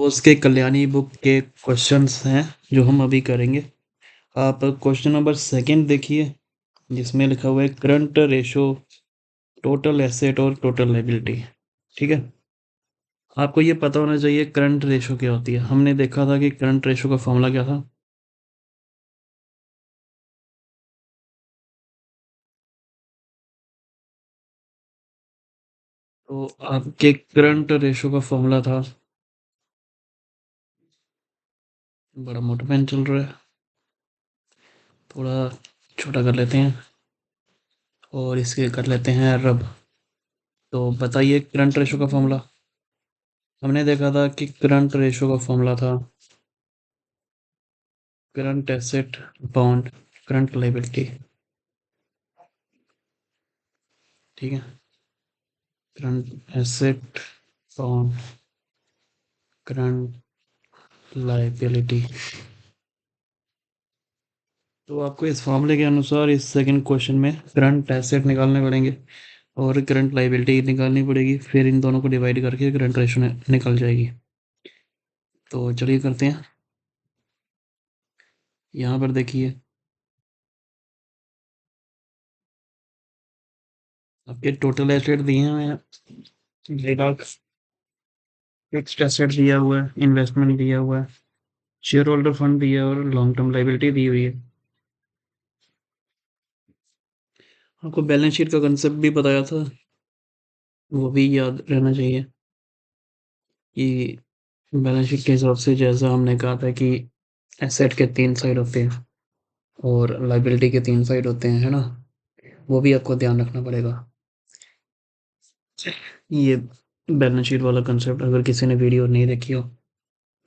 उसके कल्याणी बुक के क्वेश्चंस हैं जो हम अभी करेंगे। आप क्वेश्चन नंबर सेकंड देखिए, जिसमें लिखा हुआ है करंट रेशो टोटल एसेट और टोटल लायबिलिटी। ठीक है, आपको ये पता होना चाहिए करंट रेशो क्या होती है। हमने देखा था कि करंट रेशो का फॉर्मूला क्या था। तो आपके करंट रेशो का फॉर्मूला था, बड़ा मोटा पेन चल रहा है, थोड़ा छोटा कर लेते हैं और इसके कर लेते हैं रब। तो बताइए करंट रेशो का फॉर्मूला। हमने देखा था कि करंट रेशो का फॉर्मूला था current asset upon current liability. ठीक है, current asset upon current liability. तो आपको इस फॉर्मूले के अनुसार इस सेकंड क्वेश्चन में करंट एसेट निकालने पड़ेंगे और करंट लायबिलिटी निकालनी पड़ेगी, फिर इन दोनों को डिवाइड करके करंट रेशो निकल जाएगी। तो चलिए करते हैं। यहाँ पर देखिए, आपके टोटल एसेट दिए हुए हैं 2,00,000, फिक्स्ड एसेट दिया हुआ है, इन्वेस्टमेंट दिया हुआ है, शेयर होल्डर फंड दिया है और लॉन्ग टर्म लायबिलिटी दी हुई है। आपको बैलेंस शीट का कंसेप्ट भी बताया था, वो भी याद रहना चाहिए कि बैलेंस शीट के हिसाब से जैसा हमने कहा था कि एसेट के 3 साइड होते हैं और लायबिलिटी के 3 साइड होते हैं, है ना? वो भी आपको ध्यान रखना पड़ेगा। ये बैलेंस शीट वाला कंसेप्ट अगर किसी ने वीडियो नहीं देखी हो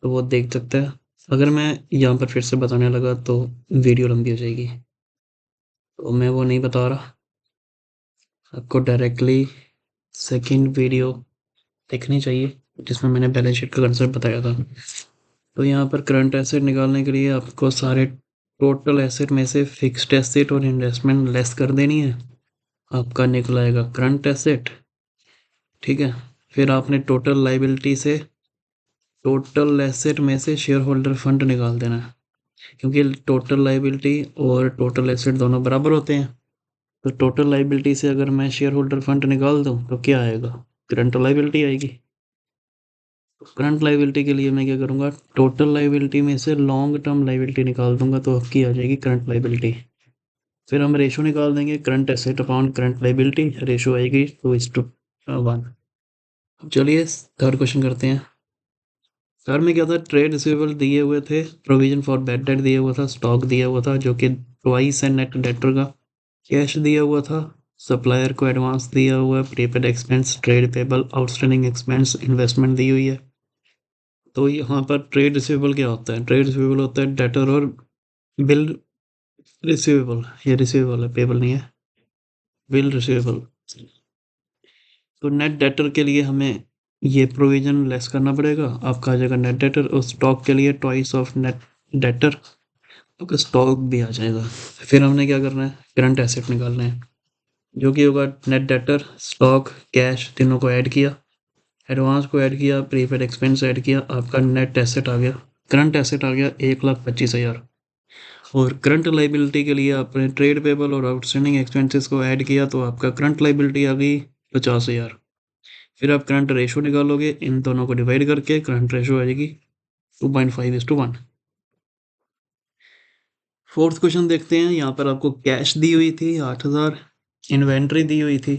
तो वो देख सकता है। अगर मैं यहाँ पर फिर से बताने लगा तो वीडियो लंबी हो जाएगी, तो मैं वो नहीं बता रहा। आपको डायरेक्टली सेकंड वीडियो देखनी चाहिए जिसमें मैंने बैलेंस शीट का कंसेप्ट बताया था। तो यहाँ पर करंट एसेट निकालने के लिए आपको सारे टोटल एसेट में से फिक्स्ड एसेट और इन्वेस्टमेंट लेस कर देनी है। आपका निकल आएगा करंट एसेट। ठीक है, फिर आपने टोटल लायबिलिटी से टोटल एसेट में से शेयर होल्डर फंड निकाल देना है, क्योंकि टोटल लायबिलिटी और टोटल एसेट दोनों बराबर होते हैं। तो टोटल लायबिलिटी से अगर मैं शेयर होल्डर फंड निकाल दूं तो क्या आएगा? करंट लायबिलिटी आएगी। करंट लायबिलिटी के लिए मैं क्या करूँगा, टोटल लायबिलिटी में से लॉन्ग टर्म लायबिलिटी निकाल दूंगा तो आपकी आ जाएगी करंट लायबिलिटी। फिर हम रेशो निकाल देंगे current asset upon current liability, ratio आएगी 2:1। अब चलिए थर्ड क्वेश्चन करते हैं। थर्ड में क्या था, ट्रेड रिसीवेबल दिए हुए थे, प्रोविजन फॉर बैड डेट दिया हुआ था, स्टॉक दिया हुआ था जो कि ट्वाइस है नेट डेटर का, कैश दिया हुआ था, सप्लायर को एडवांस दिया हुआ है, prepaid expense, trade payable, outstanding expense, investment दी हुई है। तो यहाँ पर ट्रेड रिसीवेबल क्या होता है? ट्रेड रिसीवेबल होता है डेटर और बिल रिसीवेबल। ये रिसीवेबल है, पेबल नहीं है, बिल रिसीवेबल। तो नेट डेटर के लिए हमें ये प्रोविजन लेस करना पड़ेगा, आपका आ जाएगा नेट डेटर। और स्टॉक के लिए ट्वाइस ऑफ नेट डेटर, आपका स्टॉक भी आ जाएगा। फिर हमने क्या करना है, करंट एसेट निकालना है जो कि होगा नेट डेटर, स्टॉक, कैश तीनों को ऐड किया, एडवांस को ऐड किया, प्रीपेड एक्सपेंस ऐड किया, आपका नेट एसेट आ गया, करंट एसेट आ गया 1,25,000। और करंट लाइबिलिटी के लिए आपने ट्रेड पेबल और आउटस्टैंडिंग एक्सपेंसेस को ऐड किया तो आपका करंट लाइबिलिटी आ गई 50,000। फिर आप करंट रेशो निकालोगे, इन दोनों को डिवाइड करके करंट रेशो आ जाएगी 2.5:1। फोर्थ क्वेश्चन देखते हैं। यहाँ पर आपको कैश दी हुई थी 8,000, इन्वेंट्री दी हुई थी,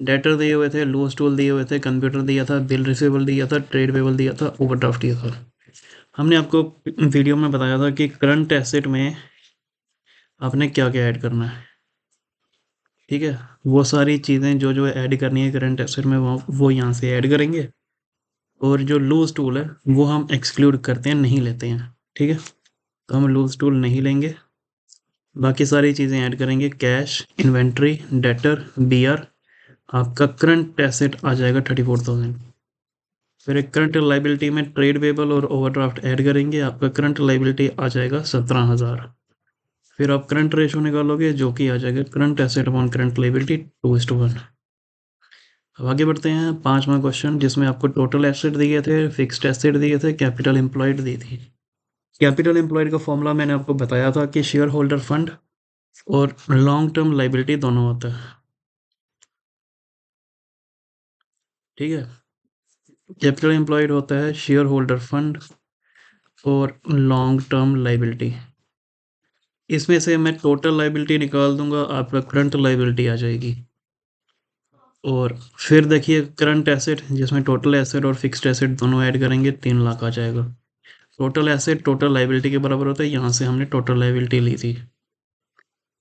डेटर दिए हुए थे, लूज टूल दिए हुए थे, कंप्यूटर दिया था, बिल रिसीवेबल दिया था, ट्रेड पेबल दिया था, ओवरड्राफ्ट दिया था। हमने आपको वीडियो में बताया था कि करंट एसेट में आपने क्या क्या ऐड करना है। ठीक है, वो सारी चीज़ें जो जो ऐड करनी है करंट एसेट में वो यहाँ से ऐड करेंगे। और जो लूज टूल है वो हम एक्सक्लूड करते हैं, नहीं लेते हैं। ठीक है, तो हम लूज टूल नहीं लेंगे, बाकी सारी चीज़ें ऐड करेंगे। कैश, इन्वेंट्री, डेटर, बीआर, आपका करंट एसेट आ जाएगा 34,000। फिर एक करंट लाइबिलिटी में ट्रेड पेबल और ओवरड्राफ्ट ऐड करेंगे, आपका करंट लाइबिलिटी आ जाएगा 17,000। फिर आप करंट रेशो निकालोगे जो कि आ जाएगा current asset upon current liability 2:1। अब आगे बढ़ते हैं 5वां क्वेश्चन, जिसमें आपको टोटल एसेट दिए थे, फिक्स्ड एसेट दिए थे, कैपिटल एम्प्लॉयड दी थी। कैपिटल एम्प्लॉयड का फॉर्मूला मैंने आपको बताया था कि शेयर होल्डर फंड और लॉन्ग टर्म लाइबिलिटी दोनों होता है, ठीक है। कैपिटल एम्प्लॉयड होता है शेयर होल्डर फंड और लॉन्ग टर्म लाइबिलिटी। इसमें से मैं टोटल लाइबिलिटी निकाल दूंगा, आपका करंट लाइबिलिटी आ जाएगी। और फिर देखिए करंट एसेट, जिसमें टोटल एसेट और फिक्स्ड एसेट दोनों ऐड करेंगे 3 लाख आ जाएगा। टोटल एसेट टोटल लाइबिलिटी के बराबर होता है, यहाँ से हमने टोटल लाइबिलिटी ली थी।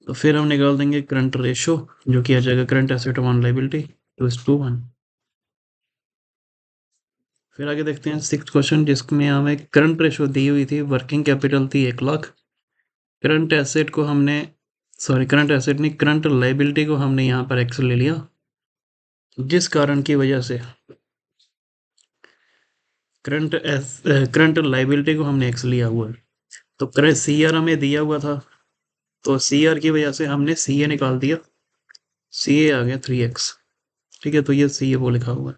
तो फिर हम निकाल देंगे करंट रेशो, जो कि आ जाएगा करंट एसेट वन लाइबिलिटी 2:1। फिर आगे देखते हैं 6th क्वेश्चन, जिसमें हमें करंट रेशो दी हुई थी, वर्किंग कैपिटल थी 1 लाख। करंट एसेट को हमने करंट एसेट नहीं, करंट लाइबिलिटी को हमने यहाँ पर एक्स ले लिया, जिस कारण की वजह से करंट लाइबिलिटी को हमने एक्स लिया हुआ है। तो करंट सी आर हमें दिया हुआ था, तो सी आर की वजह से हमने सी ए निकाल दिया, सी ए आ गया 3x, ठीक है। तो ये सी ए वो लिखा हुआ है।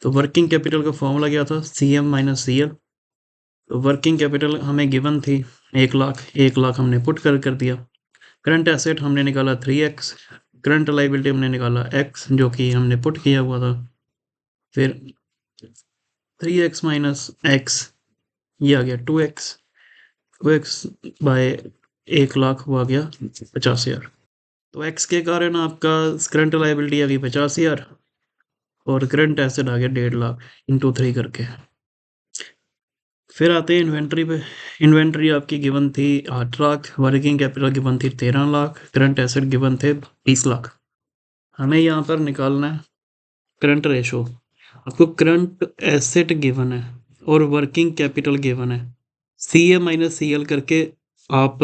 तो वर्किंग कैपिटल का फॉर्मूला क्या था, C M minus C L. तो वर्किंग कैपिटल हमें गिवन थी 1 लाख, 1 लाख हमने पुट कर दिया। करंट एसेट हमने निकाला 3x, करंट लाइबिलिटी हमने निकाला x, जो कि हमने पुट किया हुआ था। फिर 3x माइनस x, ये आ गया 2x, 2x बाय 1 लाख वो आ गया 50,000। तो x के कारण आपका करंट लाइबिलिटी आ गई 50,000 और करंट एसेट आ गया 1.5 लाख इंटू 3 करके। फिर आते हैं इन्वेंट्री पे। इन्वेंट्री आपकी गिवन थी 8 लाख, वर्किंग कैपिटल गिवन थी 13 लाख, करंट एसेट गिवन थे 20 लाख। हमें यहाँ पर निकालना है करंट रेशो। आपको करंट एसेट गिवन है और वर्किंग कैपिटल गिवन है, C A minus C L करके आप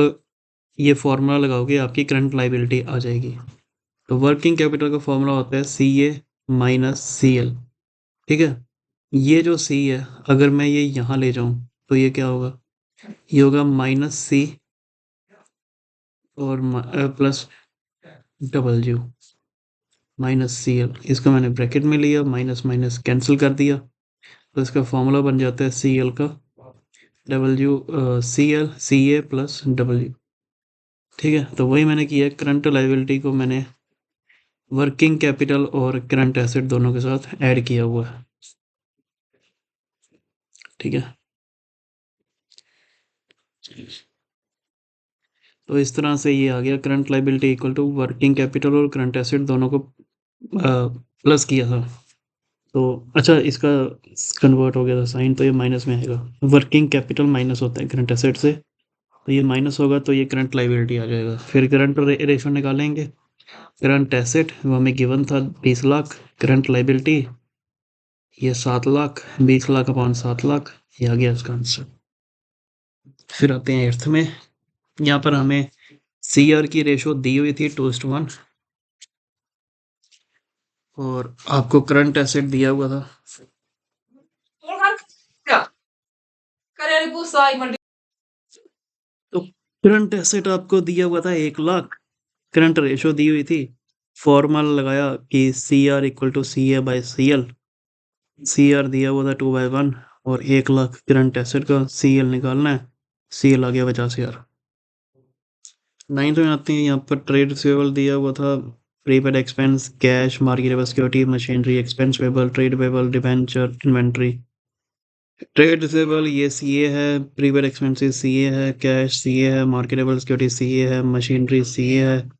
ये फॉर्मूला लगाओगे, आपकी करंट लाइबिलिटी आ जाएगी। तो वर्किंग कैपिटल का फॉर्मूला होता है C A minus C L, ठीक है। ये जो सी है, अगर मैं ये यहाँ ले जाऊँ तो ये क्या होगा, ये होगा माइनस सी और plus double minus C L. इसको मैंने ब्रैकेट में लिया, माइनस माइनस कैंसिल कर दिया, तो इसका फॉर्मूला बन जाता है सी एल का सी ए प्लस डबल्यू, ठीक है। तो वही मैंने किया, करंट लाइबिलिटी को मैंने वर्किंग कैपिटल और करंट एसेट दोनों के साथ ऐड किया हुआ है, ठीक है। तो इस तरह से ये आ गया current liability equal to working capital और करंट एसेट दोनों को प्लस किया था। तो अच्छा, इसका कन्वर्ट हो गया था साइन, तो ये माइनस में आएगा। वर्किंग कैपिटल माइनस होता है करंट एसेट से, तो ये माइनस होगा, तो ये करंट लाइबिलिटी आ जाएगा। फिर करंट रेशो निकालेंगे। करंट एसेट वो हमें गिवन था 20 लाख, करंट लाइबिलिटी ये 7 लाख, 20 लाख अपॉन 7 लाख, ये आ गया इसका आंसर। फिर आते हैं 8th में। यहाँ पर हमें सी आर की रेशो दी हुई थी 2:1 और आपको करंट एसेट दिया हुआ था, तो करंट एसेट आपको दिया हुआ था 1 लाख, करंट रेशो दी हुई थी, फॉर्मूला लगाया कि C R equal to C A by C L. C R दिया हुआ था 2/1 और 1 लाख करंट एसेट का सी एल निकालना है, सी एल आ गया 50,000। 9th में आते हैं, यहाँ पर ट्रेड रिसीवेबल दिया हुआ था, prepaid expense, cash, marketable security, machinery, expense payable, trade payable, debenture, inventory. Trade receivable ये सी ए है, प्रीपेड एक्सपेंसेस सी ए है, कैश सी ए है, मार्केटेबल सिक्योरिटी सी ए है, मशीनरी सी ए है,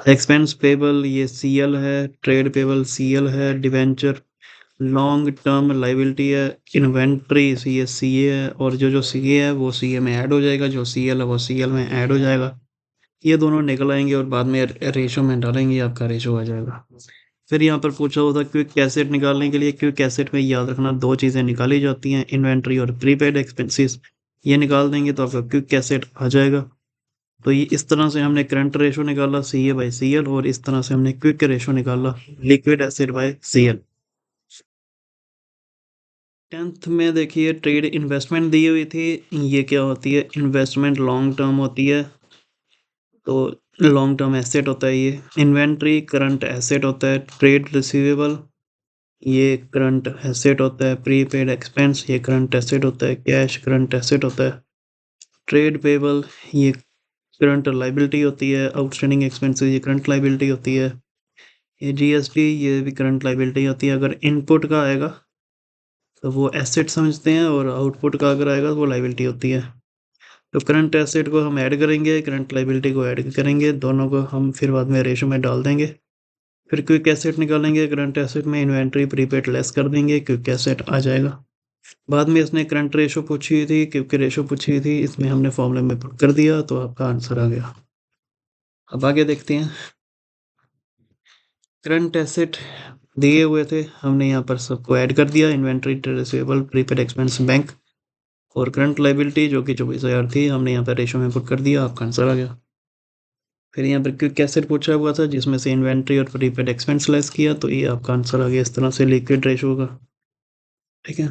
एक्सपेंस पेबल ये सी एल है, ट्रेड पेबल सी एल है, डिबेंचर लॉन्ग टर्म लाइबिलिटी है, इन्वेंट्री ये सी ए है, और जो सी ए है वो सी ए में ऐड हो जाएगा, जो सी एल है वो सी एल में ऐड हो जाएगा। ये दोनों निकल आएंगे और बाद में रेशो में डालेंगे, आपका रेशो आ जाएगा। फिर यहाँ पर पूछा होता है क्विक एसेट निकालने के लिए। क्विक एसेट में याद रखना 2 चीज़ें निकाली जाती हैं, इन्वेंट्री और प्रीपेड एक्सपेंसेस। ये निकाल देंगे तो आपका क्विक एसेट आ जाएगा। तो ये इस तरह से हमने करंट रेशो निकाला सी ए बाई सी एल, और इस तरह से हमने क्विक रेशो निकाला liquid acid by C L. 10th में देखिए ट्रेड इन्वेस्टमेंट दी हुई थी, ये क्या होती है, इन्वेस्टमेंट लॉन्ग टर्म होती है, तो लॉन्ग टर्म एसेट होता है ये। इन्वेंट्री करंट एसेट होता है। ट्रेड रिसीवेबल ये करंट एसेट होता है, प्रीपेड एक्सपेंस ये करंट एसेट होता है, कैश करंट एसेट होता है, ट्रेड पेबल ये करंट लाइबिलिटी होती है, आउटस्टैंडिंग एक्सपेंसेस ये करंट लाइबिलिटी होती है, ये जीएसटी ये भी करंट लाइबिलिटी होती है। अगर इनपुट का आएगा तो वो एसेट समझते हैं और आउटपुट का अगर आएगा तो वो लाइबिलिटी होती है। तो करंट एसेट को हम ऐड करेंगे, करंट लाइबिलिटी को ऐड करेंगे, दोनों को हम फिर बाद में रेशो में डाल देंगे। फिर क्विक एसेट निकालेंगे, करंट एसेट में इन्वेंट्री प्रीपेड लेस कर देंगे, क्विक एसेट आ जाएगा। बाद में इसने करंट रेशो पूछी हुई थी, क्विक रेशो पूछी हुई थी, इसमें हमने फॉर्मूले में पुट कर दिया तो आपका आंसर आ गया। अब आगे देखते हैं। करंट एसेट दिए हुए थे, हमने यहाँ पर सबको ऐड कर दिया, inventory, trade receivable, prepaid expense, bank और करंट लाइबिलिटी जो कि 24,000 थी, हमने यहाँ पर रेशो में पुट कर दिया, आपका आंसर आ गया। फिर यहाँ पर क्विक एसेट पूछा हुआ था जिसमें से इन्वेंट्री और प्रीपेड एक्सपेंस लेस किया, तो ये आपका आंसर आ गया इस तरह से लिक्विड रेशो का। ठीक है,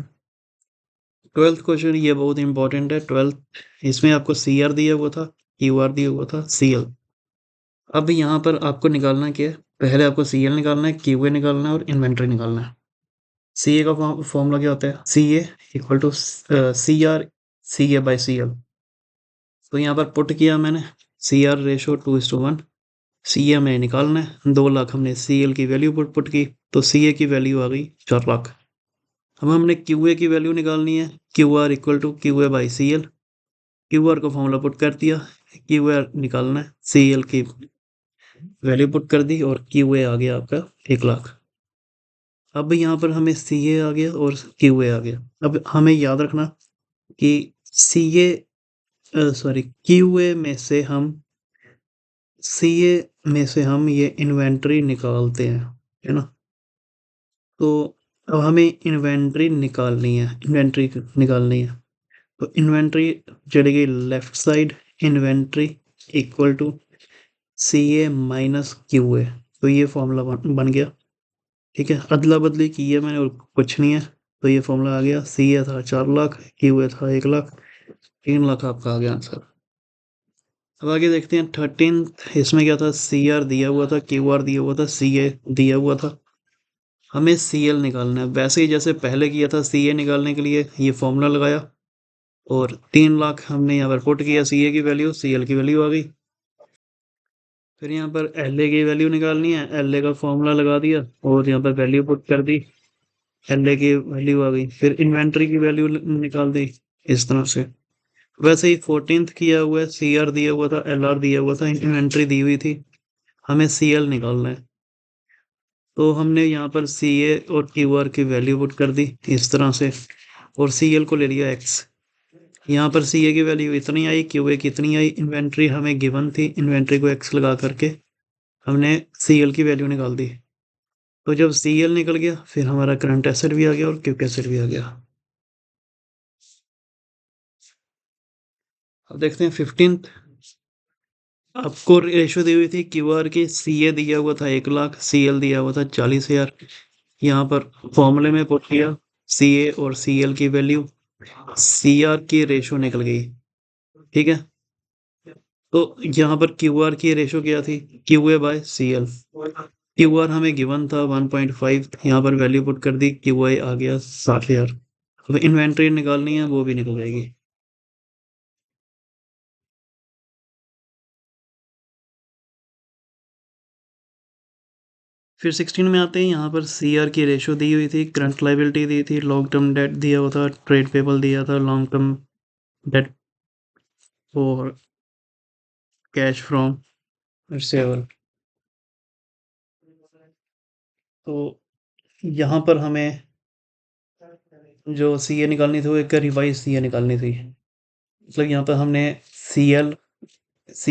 12th क्वेश्चन ये बहुत इंपॉर्टेंट है। 12th इसमें आपको सी आर दिया हुआ था, क्यू आर दिया हुआ था, सी एल। अब यहाँ पर आपको निकालना क्या है, पहले आपको सी एल निकालना है, क्यू ए निकालना है और इन्वेंट्री निकालना है। सी ए का फॉर्मूला क्या होता है, C A equal to C R C A by C L. तो यहाँ पर पुट किया मैंने सी आर रेशो 2:1, सी ए हमें निकालना है, 2 लाख हमने सी एल की वैल्यू पुट की, तो सी ए की वैल्यू आ गई 4 लाख। अब हमने क्यू ए की वैल्यू निकालनी है, Q R equal to Q A by C L. Q R का फॉर्मूला पुट कर दिया, क्यू आर निकालना है, सी एल की वैल्यू पुट कर दी और क्यू ए आ गया आपका 1 लाख। अब यहाँ पर हमें सी ए आ गया और क्यू ए आ गया। अब हमें याद रखना कि सी ए सॉरी क्यू ए में से हम सी ए में से हम ये इन्वेंट्री निकालते हैं, है ना। तो अब हमें इन्वेंट्री निकालनी है, इन्वेंट्री निकालनी है, तो इन्वेंट्री चलेगी left side, inventory equal to C A minus Q A. तो ये फॉर्मूला बन गया। ठीक है, अदला बदली की है मैंने और कुछ नहीं है, तो ये फॉर्मूला आ गया। सी ए था 4 लाख, क्यू ए था 1 लाख, 3 लाख आपका आ गया आंसर। अब आगे देखते हैं 13th, इसमें क्या था, सी आर दिया हुआ था, क्यू आर दिया हुआ था, सी ए दिया हुआ था, हमें सी एल निकालना है। वैसे ही जैसे पहले किया था, सी ए निकालने के लिए ये फॉर्मूला लगाया और 3 लाख हमने यहाँ पर पुट किया, सी ए की वैल्यू, सी एल की वैल्यू आ गई। फिर यहाँ पर एल ए की वैल्यू निकालनी है, एल ए का फॉर्मूला लगा दिया और यहाँ पर वैल्यू पुट कर दी, एल ए की वैल्यू आ गई। फिर इन्वेंट्री की वैल्यू निकाल दी इस तरह से। वैसे ही 14th किया हुआ है, सी आर दिया हुआ था, एल आर दिया हुआ था, इन्वेंट्री दी हुई थी, हमें सी एल निकालना है। तो हमने यहाँ पर सी ए और क्यू आर की वैल्यू पुट कर दी इस तरह से और सी एल को ले लिया एक्स। यहाँ पर सी ए की वैल्यू इतनी आई, क्यू ए की इतनी आई, इन्वेंट्री हमें गिवन थी, इन्वेंट्री को एक्स लगा करके हमने सी एल की वैल्यू निकाल दी। तो जब सी एल निकल गया फिर हमारा करंट एसेट भी आ गया और क्विक एसेट भी आ गया। अब देखते हैं 15th, आपको रेशो दी हुई थी क्यू आर की, सी ए दिया हुआ था 1 लाख, सी एल दिया हुआ था 40,000। यहाँ पर फॉर्मूले में पुट किया सी ए और सी एल की वैल्यू, सी आर की रेशो निकल गई। ठीक है, तो यहाँ पर क्यू आर की रेशो क्या थी, Q A by C L. Q R हमें गिवन था 1.5, यहाँ पर वैल्यू पुट कर दी, क्यू आई आ गया 60,000। अब इन्वेंट्री निकालनी है, वो भी निकल जाएगी। फिर 16 में आते हैं, यहाँ पर सी आर की रेशो दी हुई थी, करंट लाइबिलिटी दी थी, लॉन्ग टर्म डेट दिया हुआ था, ट्रेड पेबल दिया था, लॉन्ग टर्म डेट और कैश फ्रॉम रिसीवेबल। तो यहाँ पर हमें जो सी ए निकालनी थी वो एक रिवाइज सी ए निकालनी थी। मतलब यहाँ पर हमने सी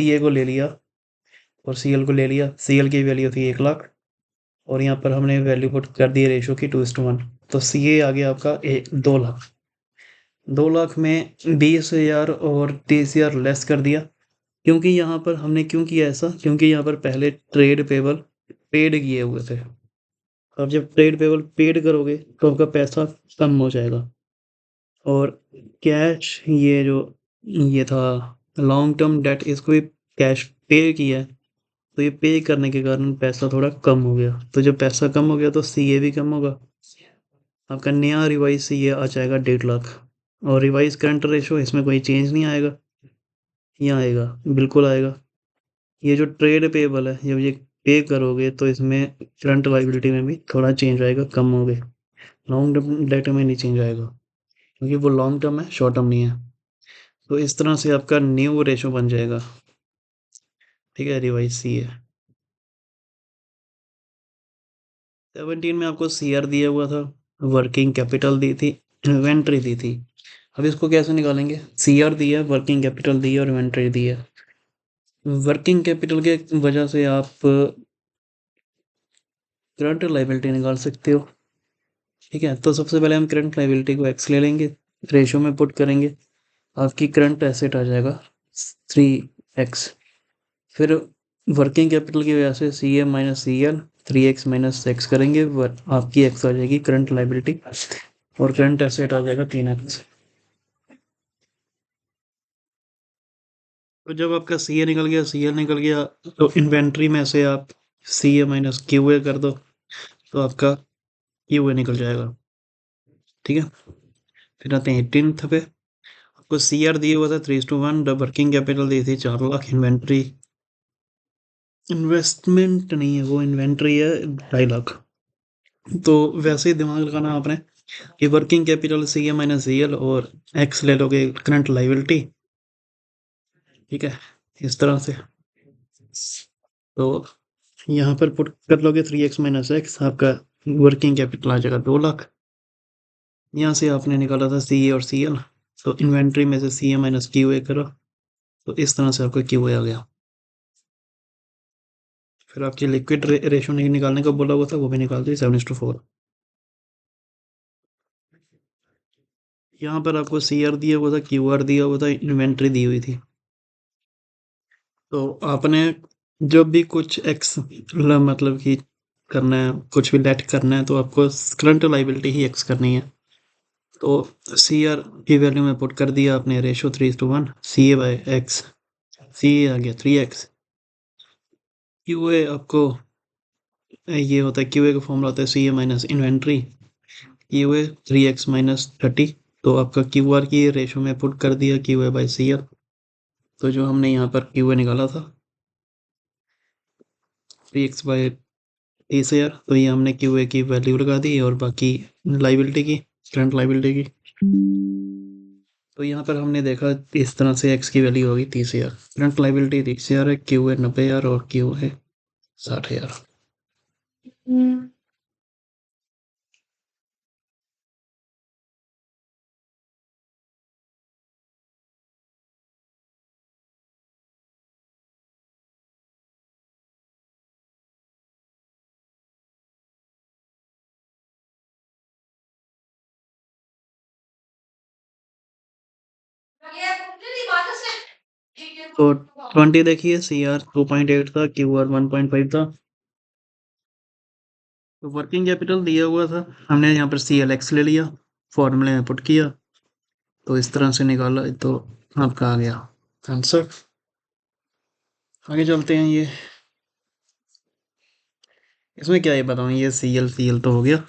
ए को ले लिया और सी एल को ले लिया, सी एल की वैल्यू थी 1 लाख और यहाँ पर हमने वैल्यू पुट कर दी रेशो की 2:1। तो सी ए आ गया आपका 2 लाख। 2 लाख में 20,000 और 30,000 लेस कर दिया, क्योंकि यहाँ पर हमने क्यों किया ऐसा, क्योंकि यहाँ पर पहले ट्रेड पेबल पेड किए हुए थे। अब जब ट्रेड पेबल पेड करोगे तो आपका पैसा कम हो जाएगा और कैश ये जो ये था लॉन्ग टर्म डेट, इसको भी कैश पे किया है, तो ये पे करने के कारण पैसा थोड़ा कम हो गया। तो जब पैसा कम हो गया तो सी ए भी कम होगा आपका नया रिवाइज से ये आ जाएगा 1.5 लाख, और रिवाइज करंट रेशो इसमें कोई चेंज नहीं आएगा, यहाँ आएगा, बिल्कुल आएगा। ये जो ट्रेड पेबल है, जब ये पे करोगे तो इसमें करंट लाइबिलिटी में भी थोड़ा चेंज आएगा, कम हो गए। लॉन्ग टर्म डेट में नहीं चेंज आएगा, क्योंकि वो लॉन्ग टर्म है, शॉर्ट टर्म नहीं है। तो इस तरह से आपका न्यू रेशो बन जाएगा। ठीक है, रिवाइज सी है। 17 में आपको सी आर दिया हुआ था, वर्किंग कैपिटल दी थी, इन्वेंट्री दी थी। अब इसको कैसे निकालेंगे? सी आर दिया, वर्किंग कैपिटल दी और इन्वेंट्री दी है। वर्किंग कैपिटल के वजह से आप करंट लाइबिलिटी निकाल सकते हो। ठीक है, तो सबसे पहले हम करंट लाइबिलिटी को एक्स ले लेंगे, रेशो में पुट करेंगे, आपकी करंट एसेट आ जाएगा 3x। फिर वर्किंग कैपिटल की वजह से C M minus C L, 3x minus x करेंगे, आपकी एक्स आ जाएगी करंट लाइबिलिटी, और करंट एसेट आ जाएगा 3x। तो जब आपका सी ए निकल गया, सी एल निकल गया, तो इन्वेंट्री में से आप सी ए माइनस क्यू ए कर दो, तो आपका क्यू ए निकल जाएगा। ठीक है, फिर आते हैं 18th पे। आपको सी आर दिया हुआ था 3:1, वर्किंग कैपिटल दी थी 4 लाख, इन्वेंट्री, इन्वेस्टमेंट नहीं है वो, इन्वेंट्री है 2.5 लाख। तो वैसे ही दिमाग लगाना आपने कि working capital C A minus C L, और एक्स ले लोगे करंट लाइबिलिटी। ठीक है, इस तरह से। तो यहाँ पर पुट कर लोगे 3x माइनस एक्स, आपका वर्किंग कैपिटल आ जाएगा 2 लाख। यहाँ से आपने निकाला था सी ए और सी एल, तो इन्वेंट्री में से सी ए माइनस क्यू ए करो, तो इस तरह से आपका क्यू ए आ गया। फिर आपकी लिक्विड रेशो निकालने को बोला हुआ था, वो भी निकाल दी 7:4। यहाँ पर आपको सी आर दिया हुआ था, क्यू आर दिया हुआ था, इन्वेंट्री दी हुई थी। तो आपने जब भी कुछ एक्स मतलब कि करना है, कुछ भी लेट करना है, तो आपको करंट लाइबिलिटी ही एक्स करनी है। तो सी आर की वैल्यू में पुट कर दिया आपने, ratio 3:1, C A by X, C A आ गया 3x। क्यू ए आपको ये होता है, क्यू ए का फॉर्मूला होता है C A minus inventory, Q A 3x minus 30। तो आपका क्यू आर की रेशो में पुट कर दिया Q A by C R. तो जो हमने यहाँ पर क्यू ए निकाला था 3x बाई टी से यार, तो ये हमने क्यू ए की वैल्यू लगा दी, और बाकी लाइबिलिटी की, करंट लाइबिलिटी की। तो यहाँ पर हमने देखा इस तरह से एक्स की वैल्यू होगी 30,000, करंट लाइबिलिटी 30,000 है, क्यू ए 90,000 और क्यू ए 60,000। तो 20 देखिए, सी आर 2.8 था, क्यू आर 1.5 था। तो वर्किंग कैपिटल दिया हुआ था, हमने यहाँ पर सी एल एक्स ले लिया, फॉर्मूले में पुट किया, तो इस तरह से निकाला, तो आपका आ गया आंसर। आगे चलते हैं। ये इसमें क्या ये बताऊँ, ये सी एल तो हो गया।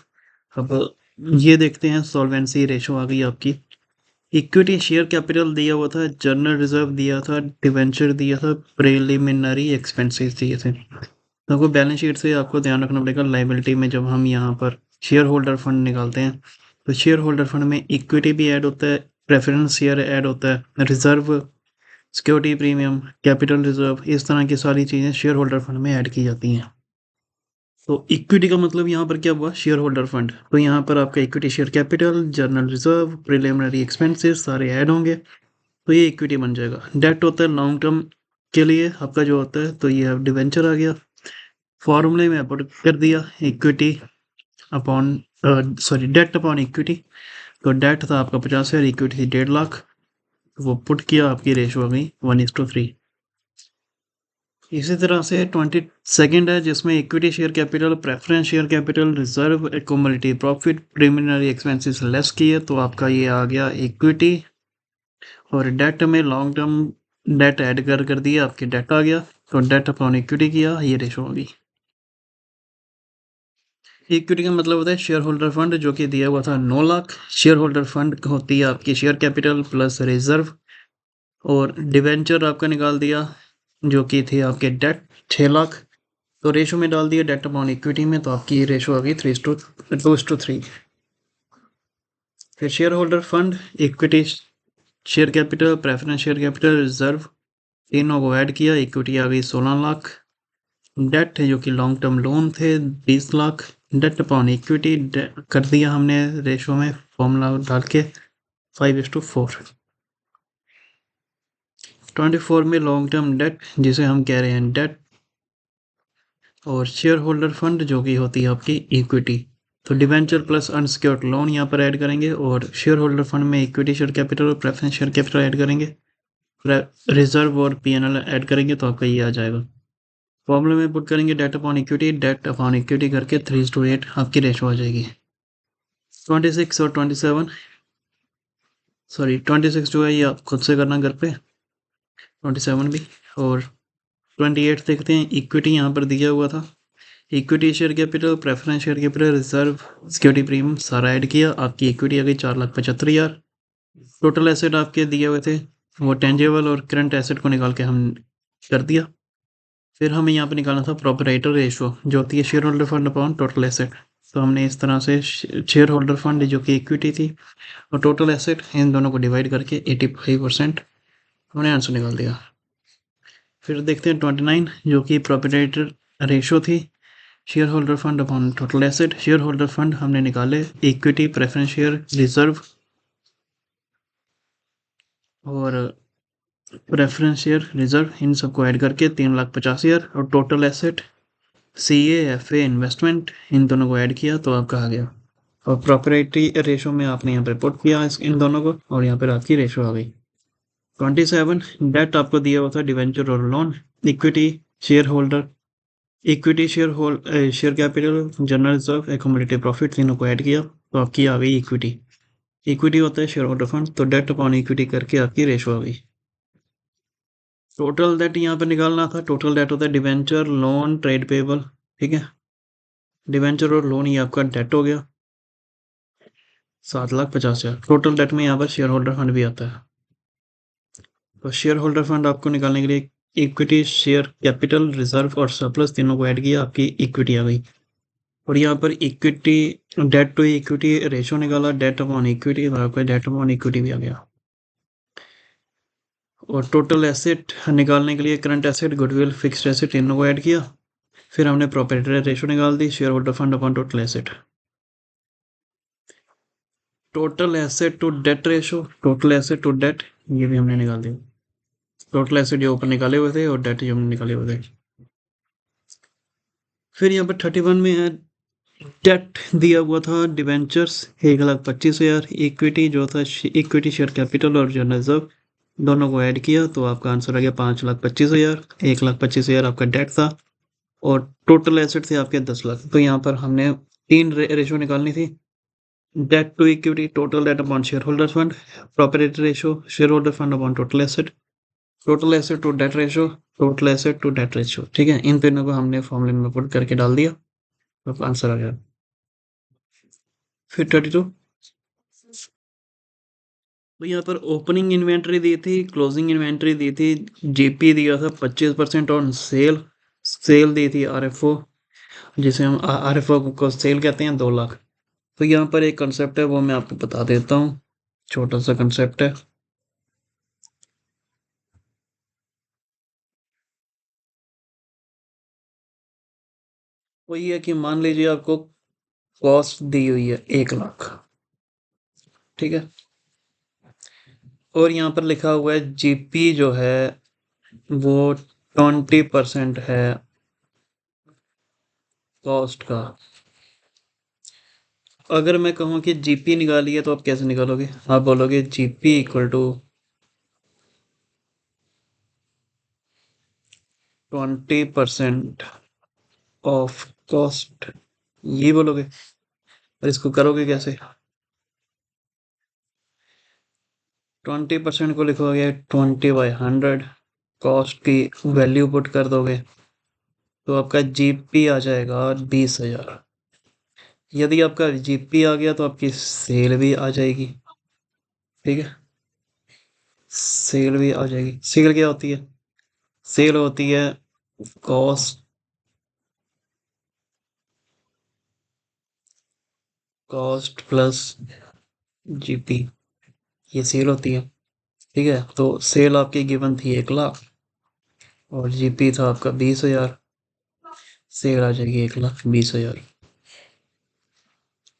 अब ये देखते हैं, सॉल्वेंसी रेशो आ गई आपकी। इक्विटी शेयर कैपिटल दिया हुआ था, जनरल रिजर्व दिया था, डिवेंचर दिया था, प्रिलिमिनरी एक्सपेंसेस दिए थे। तो आपको बैलेंस शीट से आपको ध्यान रखना पड़ेगा, लाइबिलिटी में जब हम यहाँ पर शेयर होल्डर फंड निकालते हैं, तो शेयर होल्डर फंड में इक्विटी भी ऐड होता है, प्रेफरेंस शेयर ऐड होता है, reserve, security premium, capital reserve, इस तरह की सारी चीज़ें शेयर होल्डर फंड में ऐड की जाती हैं। तो इक्विटी का मतलब यहाँ पर क्या हुआ, शेयर होल्डर फंड। तो यहाँ पर आपका equity share capital, general reserve, preliminary expenses सारे ऐड होंगे, तो ये इक्विटी बन जाएगा। डेट होता है लॉन्ग टर्म के लिए आपका जो होता है, तो ये डिवेंचर आ गया। फॉर्मूले में पुट कर दिया equity upon, sorry, debt upon equity. तो डेट था आपका 50,000, इक्विटी थी 1.5 लाख, वो पुट किया, आपकी रेशो आ गई 1:3। इसी तरह से 22nd है, जिसमें equity share capital, preference share capital, reserve, accumulative profit, preliminary expenses less किए, तो आपका ये आ गया इक्विटी। और डेट में लॉन्ग टर्म डेट ऐड कर दिया, आपकी डेट आ गया, तो डेट अपॉन इक्विटी किया, ये रेशो होगी। इक्विटी का मतलब होता है शेयर होल्डर फंड, जो कि दिया हुआ था 9 लाख। शेयर होल्डर फंड होती है आपकी शेयर कैपिटल प्लस रिजर्व, और डिवेंचर आपका निकाल दिया जो कि थे आपके डेट 6 लाख। तो रेशो में डाल दिया डेट अपॉन इक्विटी में, तो आपकी ये रेशो आ गई 3:2:3। फिर share holder fund, equity, share capital, preference share capital, reserve, तीनों को ऐड किया, इक्विटी आ गई 16 लाख। डेट जो कि लॉन्ग टर्म लोन थे 20 लाख। डेट अपॉन इक्विटी कर दिया हमने रेशो में फॉर्मूला डाल के 5:4। 24 में लॉन्ग टर्म डेट जिसे हम कह रहे हैं डेट, और शेयर होल्डर फंड जो कि होती है आपकी इक्विटी। तो डिवेंचर प्लस अनसिक्योर्ड लोन यहाँ पर ऐड करेंगे, और शेयर होल्डर फंड में इक्विटी शेयर कैपिटल और प्रेफरेंस शेयर कैपिटल ऐड करेंगे, रिजर्व और पीएनएल ऐड करेंगे, तो आपका ये आ जाएगा। फॉर्मूले में पुट करेंगे debt upon equity, debt upon equity करके 3:8 आपकी रेशो आ जाएगी। 26 और 27, सॉरी 26 जो है ये आप खुद से करना घर पे, 27 भी। और 28 देखते हैं, इक्विटी यहाँ पर दिया हुआ था, equity share capital, preference share capital, reserve, security premium सारा ऐड किया, आपकी इक्विटी आ गई 4,75,000। टोटल एसेट आपके दिए हुए थे, वो टेंजेबल और करंट एसेट को निकाल के हम कर दिया। फिर हमें यहाँ पे निकालना था प्रोपराइटर रेशो, जो होती है share holder fund upon total asset. तो हमने इस तरह से शेयर होल्डर फंड जो कि इक्विटी थी और टोटल एसेट, इन दोनों को डिवाइड करके 85% हमने आंसर निकाल दिया। फिर देखते हैं 29 जो कि प्रोपराइटर रेशो थी, share holder fund upon total asset. Share holder fund हमने निकाले इक्विटी, प्रेफरेंस शेयर, रिजर्व और प्रेफरेंस शेयर, रिजर्व, इन सबको ऐड करके 3,50,000। और total asset CA FA investment, इन दोनों को ऐड किया तो आपका आ गया। और प्रॉपर्टी रेशो में आपने यहाँ पर पुट किया इन दोनों को, और यहाँ पर आपकी रेशो आ गई। 27 डेट आपको दिया हुआ था डिवेंचर और loan, equity share holder, equity share capital, general reserve, accumulative profit, तीनों को ऐड किया तो आपकी आ गई इक्विटी। इक्विटी होता है शेयर होल्डर फंड, तो डेट अपॉन इक्विटी करके आपकी रेशो आ गई। टोटल डेट यहाँ पर निकालना था, टोटल डेट होता है डिवेंचर, लोन, ट्रेड पेबल, ठीक है। डिवेंचर और लोन ये आपका डेट हो गया 7,50,000। टोटल डेट में यहाँ पर शेयर होल्डर फंड भी आता है। तो शेयर होल्डर फंड आपको निकालने के लिए इक्विटी, शेयर कैपिटल, रिजर्व और सरप्लस तीनों को ऐड किया, आपकी इक्विटी आ गई। और यहाँ पर equity, debt to equity ratio निकाला, डेट अपॉन इक्विटी, आपका डेट अपॉन इक्विटी भी आ गया। और टोटल एसेट निकालने के लिए current asset, goodwill, fixed asset, तीनों को ऐड किया। फिर हमने प्रॉपर्टी रेशो निकाल दी, share holder fund upon total asset. Total asset to debt ratio, total asset to debt, ये भी हमने निकाल दिया। टोटल एसेट ये ऊपर निकाले हुए थे और डेट ये हमने निकाले हुए थे। फिर यहाँ पर 31 में है, डेट दिया हुआ था डिवेंचर्स 1,25,000, इक्विटी जो था इक्विटी शेयर कैपिटल और जनरल रिजर्व, दोनों को ऐड किया तो आपका आंसर आ गया 5,25,000। 1,25,000 आपका डेट था और टोटल एसेट थे आपके 10 लाख। तो यहाँ पर हमने 3 रेशो निकालनी थी, debt to equity, total debt upon share holder fund, property ratio, share holder fund upon total asset, total asset to debt ratio, total asset to debt ratio, ठीक है। इन तीनों को हमने फॉर्मूले में पुट करके डाल दिया तो आंसर आ गया। फिर 32, तो यहाँ पर ओपनिंग इन्वेंट्री दी थी, क्लोजिंग इन्वेंट्री दी थी, जीपी दिया था 25% ऑन सेल, सेल दी थी आरएफओ, जिसे हम आरएफओ को सेल कहते हैं 2 लाख। तो यहाँ पर एक कंसेप्ट है वो मैं आपको बता देता हूँ, छोटा सा कंसेप्ट है। वो ये है कि मान लीजिए आपको कॉस्ट दी हुई है 1 लाख, ठीक है, और यहाँ पर लिखा हुआ है जीपी जो है वो 20% है कॉस्ट का। अगर मैं कहूँ कि जीपी निकालिए तो आप कैसे निकालोगे? आप बोलोगे GP equal to 20% of cost, ये बोलोगे। और इसको करोगे कैसे? 20% को लिखोगे 20/100, कॉस्ट की वैल्यू पुट कर दोगे तो आपका जीपी आ जाएगा 20,000। यदि आपका जीपी आ गया तो आपकी सेल भी आ जाएगी। ठीक है, सेल भी आ जाएगी। सेल क्या होती है? सेल होती है कॉस्ट, कॉस्ट प्लस जीपी, ये सेल होती है। ठीक है, तो सेल आपकी गिवन थी 1 लाख और जीपी था आपका 20,000। सेल आ जाएगी 1,20,000।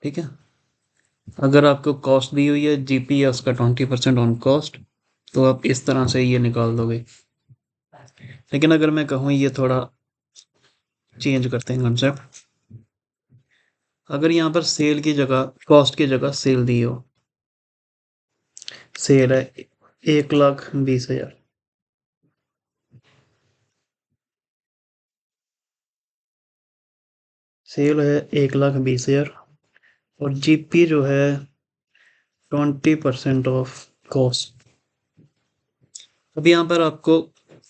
ठीक है, अगर आपको कॉस्ट दी हुई है जीपी या उसका 20% ऑन कॉस्ट, तो आप इस तरह से ये निकाल दोगे। लेकिन अगर मैं कहूँ ये थोड़ा चेंज करते हैं कंसेप्ट। अगर यहाँ पर सेल की जगह, कॉस्ट की जगह सेल दी हो, सेल है 1,20,000, सेल है 1,20,000 और जीपी जो है 20% ऑफ कॉस्ट। अब यहाँ पर आपको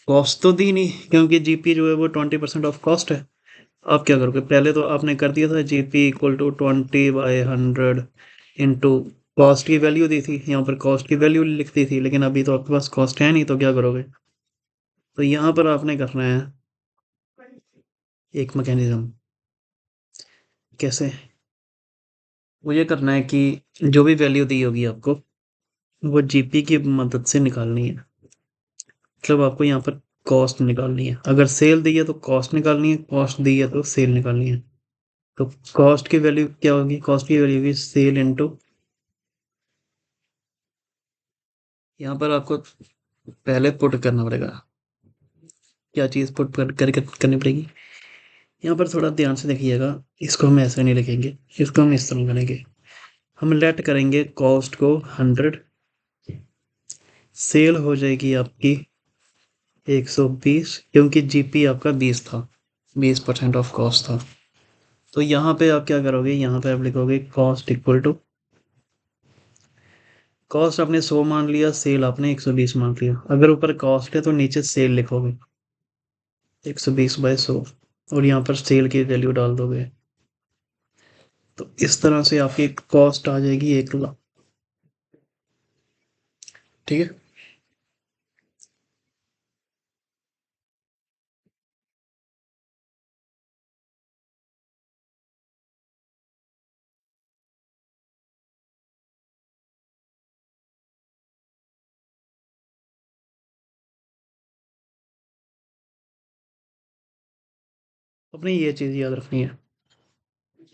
कॉस्ट तो दी नहीं, क्योंकि जीपी जो है वो 20% ऑफ कॉस्ट है। आप क्या करोगे, पहले तो आपने कर दिया था GP equal to 20/100 into cost की वैल्यू दी थी, यहाँ पर कॉस्ट की वैल्यू लिख दी थी, लेकिन अभी तो आपके पास कॉस्ट है नहीं, तो क्या करोगे? तो यहाँ पर आपने करना है एक मैकेनिज्म। कैसे? वो ये करना है कि जो भी वैल्यू दी होगी आपको, वो जीपी की मदद से निकालनी है। मतलब आपको यहाँ पर कॉस्ट निकालनी है। अगर सेल दी है तो कॉस्ट निकालनी है, कॉस्ट दी है तो सेल निकालनी है। तो कॉस्ट की वैल्यू क्या होगी? कॉस्ट की वैल्यू होगी सेल इंटू, यहाँ पर आपको पहले पुट करना पड़ेगा। क्या चीज़ पुट करनी पड़ेगी? यहाँ पर थोड़ा ध्यान से देखिएगा। इसको हम ऐसे नहीं लिखेंगे, इसको हम इस तरह करेंगे। हम लेट करेंगे कॉस्ट को 100, सेल हो जाएगी आपकी 120, क्योंकि जीपी आपका 20 था, 20% ऑफ कॉस्ट था। तो यहाँ पे आप क्या करोगे, यहाँ पे आप लिखोगे कॉस्ट इक्वल टू, कॉस्ट आपने 100 मान लिया, सेल आपने 120 मान लिया। अगर ऊपर कॉस्ट है तो नीचे सेल लिखोगे 120/100 और यहाँ पर सेल की वैल्यू डाल दोगे। तो इस तरह से आपकी कॉस्ट आ जाएगी 1 लाख। ठीक है, अपने ये चीज़ याद रखनी है।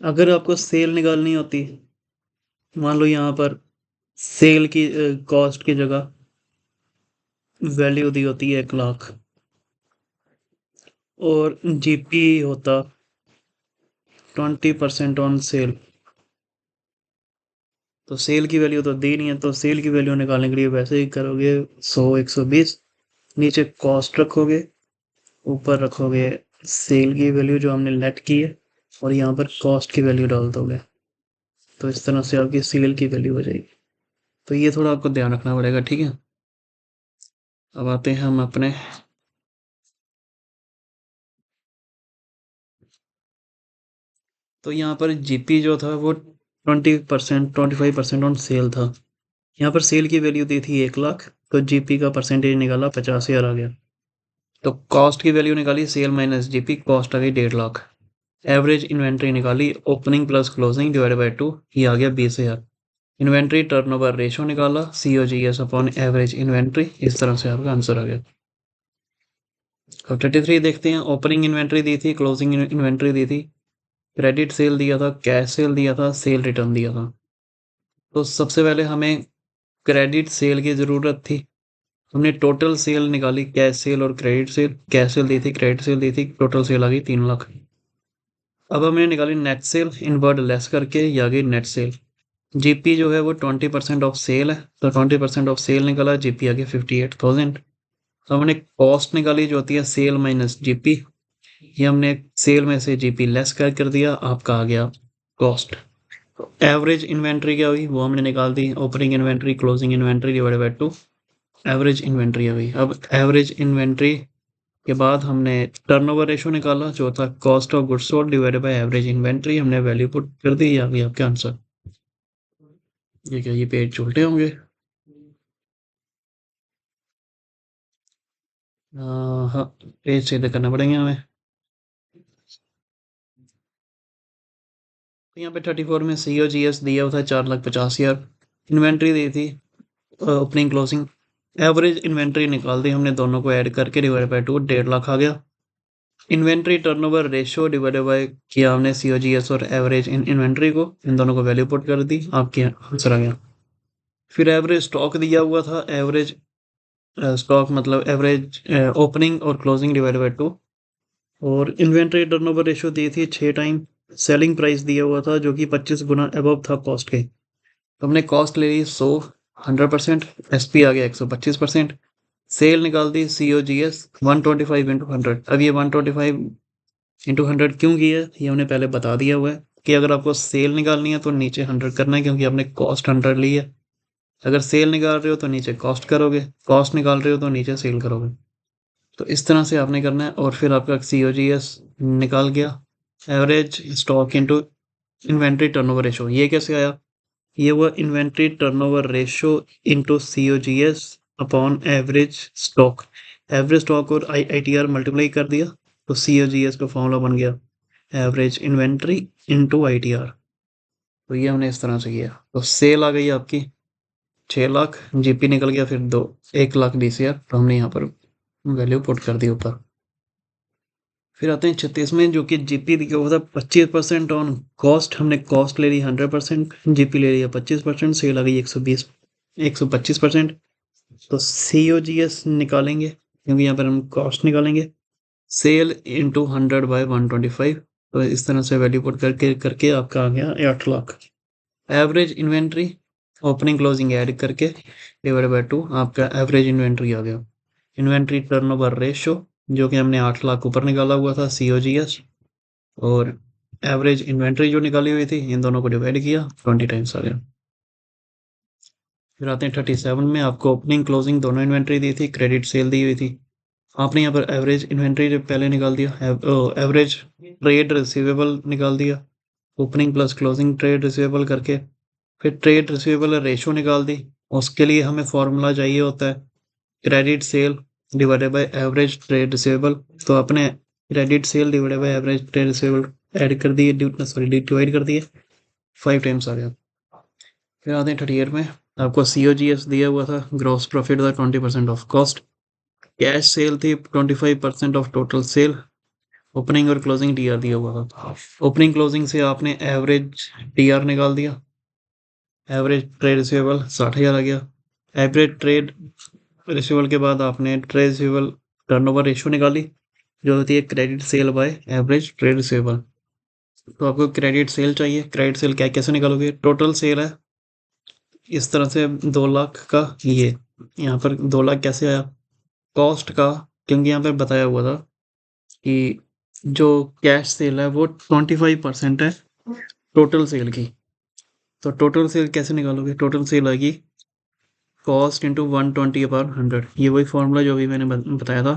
अगर आपको सेल निकालनी होती, मान लो यहाँ पर सेल की कॉस्ट की जगह वैल्यू दी होती है 1 लाख और जीपी होता 20% ऑन सेल, तो सेल की वैल्यू तो दी नहीं है, तो सेल की वैल्यू निकालने के लिए वैसे ही करोगे 100 120, नीचे कॉस्ट रखोगे, ऊपर रखोगे सेल की वैल्यू जो हमने लेट की है और यहाँ पर कॉस्ट की वैल्यू डाल दोगे। तो इस तरह से आपकी सेल की वैल्यू हो जाएगी। तो ये थोड़ा आपको ध्यान रखना पड़ेगा। ठीक है, अब आते हैं हम अपने, तो यहाँ पर जीपी जो था वो 20%, 25% ऑन सेल था। यहाँ पर सेल की वैल्यू दी थी 1 लाख, तो जीपी का परसेंटेज निकाला 50,000 आ गया। तो कॉस्ट की वैल्यू निकाली, सेल माइनस जीपी, कॉस्ट आ गई 1.5 लाख। एवरेज इन्वेंट्री निकाली, opening plus closing divide by 2, ये आ गया 20,000। इन्वेंट्री टर्नओवर रेशो निकाला, COGS अपॉन एवरेज इन्वेंट्री, इस तरह से आपका आंसर आ गया। अब 33 देखते हैं। ओपनिंग इन्वेंट्री दी थी, क्लोजिंग इन्वेंट्री दी थी, क्रेडिट सेल दिया था, कैश सेल दिया था, सेल रिटर्न दिया था। तो सबसे पहले हमें क्रेडिट सेल की ज़रूरत थी। हमने टोटल सेल निकाली, कैश सेल और क्रेडिट सेल। कैश सेल दी थी, क्रेडिट सेल दी थी, टोटल सेल आ गई 3 लाख। अब हमने निकाली नेट सेल, इनवर्ड लेस करके, ये आ गई नेट सेल। जीपी जो है वो 20% ऑफ सेल है, तो 20% ऑफ सेल निकाला, जीपी आ गया 58,000। तो हमने कॉस्ट निकाली जो होती है सेल माइनस जीपी, ये हमने सेल में से जीपी लेस कर दिया, आपका आ गया कॉस्ट। एवरेज इन्वेंट्री क्या हुई वो हमने निकाल दी, opening inventory closing inventory divided by 2, average inventory आ गई। अब एवरेज इन्वेंट्री के बाद हमने टर्नओवर रेशो निकाला जो था cost of goods sold divided by average inventory. हमने वैल्यू पुट कर दी, आ गई आपके आंसर। ये क्या, ये पेज उल्टे होंगे? हाँ, पेज सीधे करना पड़ेंगे हमें। तो यहाँ पे 34 में COGS दिया हुआ था 4,50,000। इन्वेंट्री दी थी ओपनिंग क्लोजिंग। एवरेज इन्वेंट्री निकाल दी हमने, दोनों को ऐड करके डिवाइड बाय 2, 1,50,000 आ गया। Inventory turnover ratio divided by किया हमने COGS और एवरेज इन इन्वेंट्री को, इन दोनों को वैल्यू पुट कर दी, आपके आंसर आ गया। फिर एवरेज स्टॉक दिया हुआ था, एवरेज स्टॉक मतलब एवरेज ओपनिंग और क्लोजिंग डिवाइड बाय 2। और इन्वेंट्री टर्नओवर रेशियो दी थी 6 टाइम। सेलिंग प्राइस दिया हुआ था जो कि 25 गुना अबव था कॉस्ट के। तो हमने कॉस्ट ले ली 100, 100%, SP आ गया 125%। सेल निकाल दी COGS 125 इंटू 100। अब ये 125 इंटू 100 क्यों किया है ये हमने पहले बता दिया हुआ है कि अगर आपको सेल निकालनी है तो नीचे 100 करना है, क्योंकि आपने कॉस्ट 100 ली है। अगर सेल निकाल रहे हो तो नीचे कॉस्ट करोगे, कॉस्ट निकाल रहे हो तो नीचे सेल करोगे। तो इस तरह से आपने करना है। और फिर आपका COGS निकाल गया, average stock into inventory turnover ratio. ये कैसे आया? ये हुआ inventory turnover ratio into COGS upon average stock. Average stock और ITR मल्टीप्लाई कर दिया तो COGS का फॉर्मूला बन गया एवरेज इन्वेंट्री इंटू ITR। तो ये हमने इस तरह से किया। तो सेल आ गई आपकी 6,00,000, GP निकल गया फिर 1,20,000। तो हमने यहाँ पर वैल्यू पुट कर दी ऊपर। फिर आते हैं 36 में, जो कि GP दिया हुआ था 25% ऑन कॉस्ट। हमने कॉस्ट ले ली 100%, GP ले लिया 25%, सेल आ गई 125%। तो COGS निकालेंगे क्योंकि यहाँ पर हम कॉस्ट निकालेंगे। Sale into 100 by 125। तो इस तरह से वैल्यू पुट करके करके आपका आ गया 8,00,000। Average inventory opening closing add करके डिवाइड बाय 2, आपका एवरेज इन्वेंट्री आ गया। इन्वेंट्री टर्नओवर रेशो जो कि हमने 8,00,000 ऊपर निकाला हुआ था COGS, और एवरेज इन्वेंट्री जो निकाली हुई थी, इन दोनों को डिवाइड किया 20 टाइम्स आ गया। फिर आते हैं 37 में, आपको ओपनिंग क्लोजिंग दोनों इन्वेंट्री दी थी, क्रेडिट सेल दी हुई थी। आपने यहाँ पर एवरेज इन्वेंट्री जो पहले निकाल दिया, एवरेज ट्रेड रिसीवेबल निकाल दिया, opening plus closing trade receivable करके। फिर ट्रेड रिसीवेबल रेशो निकाल दी। उसके लिए हमें फॉर्मूला चाहिए होता है credit sale divided by average trade receivable. तो अपने credit sale divided by average trade receivable add कर दिए, डिवाइड कर दिए, 5 टाइम्स आ गया। फिर आते हैं 38 में, आपको COGS दिया हुआ था, ग्रॉस प्रॉफिट था 20% ऑफ कॉस्ट, कैश सेल थी 25% ऑफ टोटल सेल, ओपनिंग और क्लोजिंग TR दिया हुआ था। ओपनिंग क्लोजिंग से आपने एवरेज TR निकाल दिया, एवरेज ट्रेड रिसीवेबल 60,000 आ गया। एवरेज ट्रेड रिसीवेबल के बाद आपने ट्रेड रिसीवेबल टर्नओवर रेशो निकाली जो होती है credit sale by average trade receivable. तो आपको क्रेडिट सेल चाहिए। क्रेडिट सेल क्या कैसे निकालोगे? टोटल सेल है इस तरह से 2,00,000 का, ये यहाँ पर 2,00,000 कैसे आया? कॉस्ट का, क्योंकि यहाँ पर बताया हुआ था कि जो कैश सेल है वो 25% है टोटल सेल की। तो टोटल सेल कैसे निकालोगे? टोटल सेल आएगी कॉस्ट इंटू 120 अपॉन 100। ये वही फॉर्मूला जो अभी मैंने बताया था।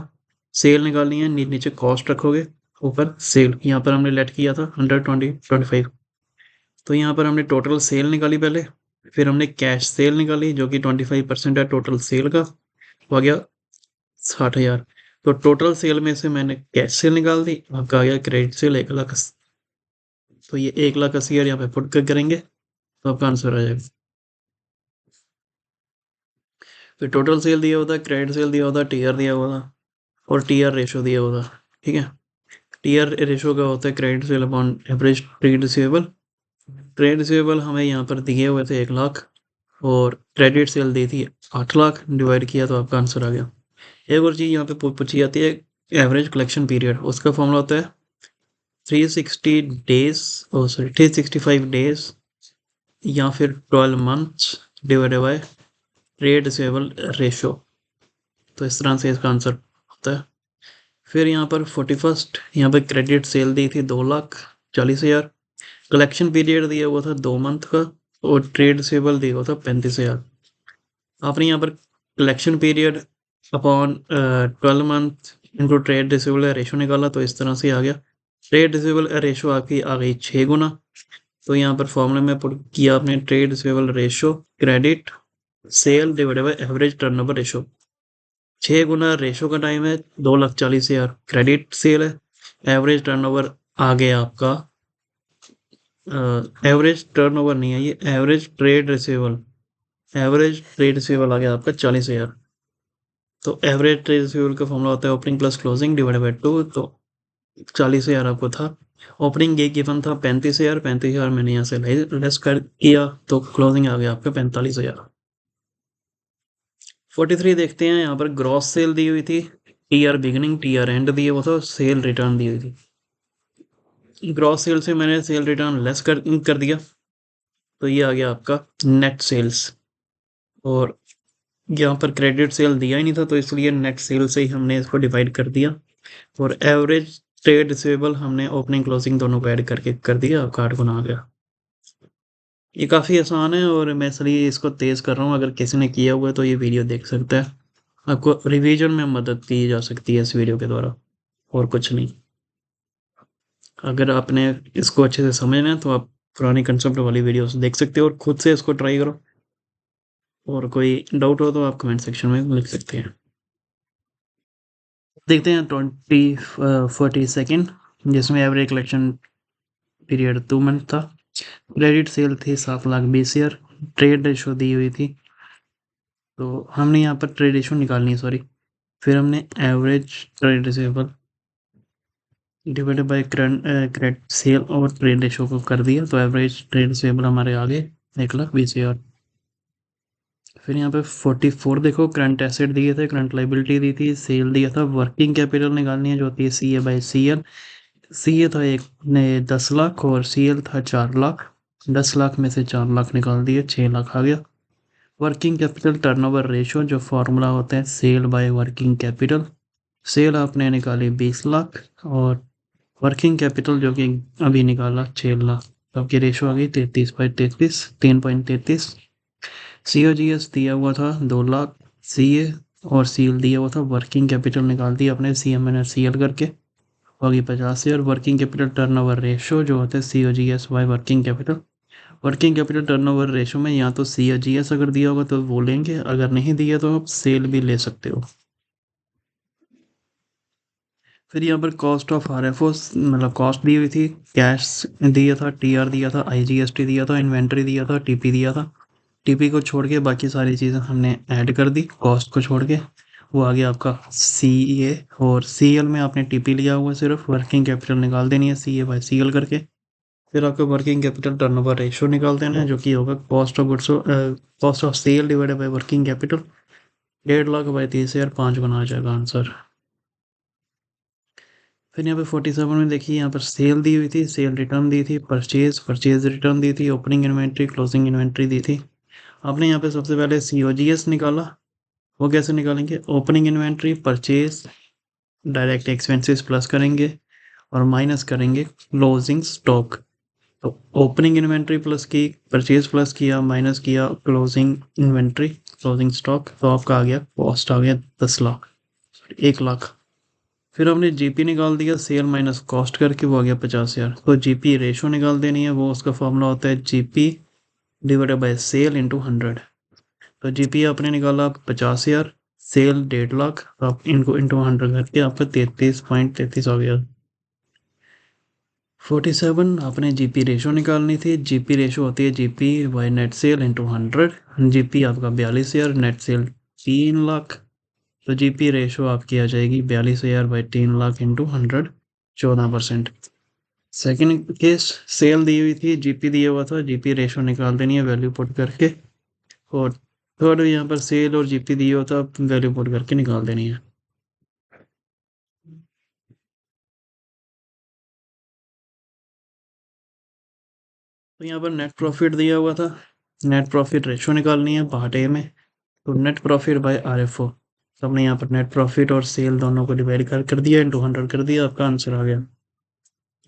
सेल निकालनी है, नीचे कॉस्ट रखोगे, ऊपर सेल। यहाँ पर हमने लेट किया था 120, 25। तो यहाँ पर हमने टोटल सेल निकाली पहले, फिर हमने कैश सेल निकाली जो कि 25% है टोटल सेल का, हो गया 60,000। तो टोटल सेल में से मैंने कैश सेल निकाल दी, आपका आ गया क्रेडिट सेल 1,80,000। तो ये 1,80,000 यहाँ पे पुट कर करेंगे तो आपका आंसर आ जाएगा। फिर टोटल सेल दिया होता है, क्रेडिट सेल दिया होता है, TR दिया हुआ था, और TR रेशो दिया होता है। ठीक है, TR रेशो का होता है credit sale upon average trade receivable. Trade receivable हमें यहाँ पर दिए हुए थे 1,00,000, और क्रेडिट सेल दी थी 8,00,000, डिवाइड किया तो आपका आंसर आ गया। एक और चीज़ यहाँ पे पूछी जाती है, एवरेज कलेक्शन पीरियड। उसका फॉर्मूला होता है 360 डेज, ओ सॉरी 365 डेज, या फिर 12 months divided by trade receivable ratio. तो इस तरह से इसका आंसर होता है। फिर यहाँ पर 41st, यहाँ पर क्रेडिट सेल दी थी 2,40,000, कलेक्शन पीरियड दिया हुआ था 2 मंथ का, और ट्रेड रिसीवेबल दिया हुआ था 35,000। आपने यहाँ पर कलेक्शन पीरियड अपॉन 12 मंथ इनको ट्रेड रिसीवेबल रेशो निकाला तो इस तरह से आ गया। ट्रेड रिसीवेबल रेशो आपकी आ गई 6 गुना। तो यहाँ पर फॉर्मूले में पुट किया आपने trade receivable ratio credit sale divided by average turnover ratio. 6 Guna ratio का टाइम है, 2,40,000 क्रेडिट सेल है, एवरेज टर्नओवर आ गया आपका एवरेज टर्नओवर नहीं है ये, एवरेज ट्रेड रिसीवेबल आ गया आपका 40,000। तो एवरेज ट्रेड रिसीवेबल का फॉर्मूला होता है opening plus closing divided by 2। तो 40,000 आपको था, ओपनिंग ये गिवन था 35,000, 35,000 मैंने यहाँ से लेस कर किया तो क्लोजिंग आ गया आपका 45,000। 43 देखते हैं, यहाँ पर ग्रॉस सेल दी हुई थी, T R beginning T R and दिए हुआ था, सेल रिटर्न दी हुई थी। ग्रॉस सेल से मैंने सेल रिटर्न लेस कर दिया तो ये आ गया आपका नेट सेल्स। और यहाँ पर क्रेडिट सेल दिया ही नहीं था तो इसलिए नेट सेल से ही हमने इसको डिवाइड कर दिया। और एवरेज ट्रेड रिसीवेबल हमने ओपनिंग क्लोजिंग दोनों को ऐड करके कर दिया, आपका 8 गुना आ गया। ये काफ़ी आसान है और मैं इसलिए इसको तेज़ कर रहा हूँ। अगर किसी ने किया हुआ है तो ये वीडियो देख सकता है, आपको रिवीजन में मदद की जा सकती है इस वीडियो के द्वारा, और कुछ नहीं। अगर आपने इसको अच्छे से समझना है तो आप पुरानी कंसेप्ट वाली वीडियोस देख सकते हो और खुद से इसको ट्राई करो। और कोई डाउट हो तो आप कमेंट सेक्शन में लिख सकते हैं। देखते हैं 40 सेकेंड, जिसमें एवरेज कलेक्शन पीरियड 2 मंथ था। क्रेडिट सेल थी 7,20,000, ट्रेड रेशो दी हुई थी तो हमने यहाँ पर ट्रेड रेशो निकालनी है, सॉरी। फिर हमने average trade receivable divided by credit sale और ट्रेड रेशो को कर दिया तो एवरेज ट्रेड रिसीवेबल हमारे आगे 1,20,000। फिर यहाँ पे 44 देखो, करंट एसेट दिए थे, करंट लाइबिलिटी दी थी, सेल दिया था, वर्किंग कैपिटल निकालनी है जो होती है C A by C L. सी ए था एक ने 10 लाख और सी एल था 4 लाख। 10 लाख में से 4 लाख निकाल दिए, 6 लाख आ गया। वर्किंग कैपिटल टर्नओवर रेशो जो फॉर्मूला होता है sale by working capital, sale आपने निकाली 20 लाख और वर्किंग कैपिटल जो कि अभी निकाला 6 लाख, तो आपकी रेशो आ गई 33/33, 3.33। सी ओ जी एस दिया हुआ था 2 लाख, सी ए और सी एल दिया हुआ था, वर्किंग कैपिटल निकाल दी अपने सी एम एन और सी एल करके, होगी 50,000। वर्किंग कैपिटल टर्नओवर रेशो जो होता है C O G S by working capital, working capital turnover ratio में या तो सी ओ जी एस अगर दिया होगा तो वो लेंगे, अगर नहीं दिया तो आप सेल भी ले सकते हो। फिर यहाँ पर cost of R F O मतलब कॉस्ट दी हुई थी, कैश दिया था, टी आर दिया था, आई जी एस टी दिया था, इन्वेंट्री दिया था, टी पी दिया था। टी पी को छोड़ के बाकी सारी चीज़ें हमने ऐड कर दी, कॉस्ट को छोड़ के वो आ गया आपका सी ए। और सी एल में आपने टी पी लिया हुआ, सिर्फ वर्किंग कैपिटल निकाल देनी है C A by C L करके। फिर आपको वर्किंग कैपिटल टर्नओवर रेशो निकाल देना है जो कि होगा cost of goods, cost of sale divided by working capital. 1.5 lakh by 30,000, 5 गुना आ जाएगा आंसर। फिर यहाँ पे 47 में देखिए, यहाँ पर सेल दी हुई थी, सेल रिटर्न दी थी, परचेज रिटर्न दी थी, ओपनिंग इन्वेंट्री क्लोजिंग इन्वेंट्री दी थी। आपने यहाँ पे सबसे पहले सी ओ जी एस निकाला, वो कैसे निकालेंगे, opening inventory purchase direct expenses plus करेंगे और माइनस करेंगे क्लोजिंग स्टॉक। तो ओपनिंग इन्वेंट्री प्लस की, परचेज प्लस किया, माइनस किया क्लोजिंग इन्वेंट्री क्लोजिंग स्टॉक, तो आपका आ गया कॉस्ट आ गया 10 लाख, 1 लाख। फिर हमने जीपी निकाल दिया, सेल माइनस कॉस्ट करके, वो आ गया 50,000। तो जीपी रेशो निकाल देनी है, वो उसका फॉर्मूला होता है GP divided by sale into 100। तो जीपी आपने निकाला 50,000, सेल 1.5 लाख, तो आप इनको इंटू 100 करके आपका 33.33 आ गया। 47 आपने जीपी रेशो निकालनी थी, जीपी रेशो होती है GP by net cell into 100। GP आपका 42,000, नेट सेल 3 लाख, तो जीपी रेशो आपकी आ जाएगी 42,000 by 3 lakh into 100, 14%। Second case, sale दी हुई थी, जीपी दिया हुआ था, जीपी रेशो निकाल देनी है वैल्यू पुट करके। और थर्ड यहाँ पर सेल और जीपी दिया हुआ था, वैल्यू पुट करके निकाल देनी है। तो यहाँ पर नेट प्रॉफिट दिया हुआ था, नेट प्रॉफिट रेशो निकालनी है पार्ट ए में। तो net profit by R F O, तो हमने यहाँ पर नेट प्रॉफिट और सेल दोनों को डिवाइड कर दिया, इंटू 100 कर दिया, आपका आंसर आ गया।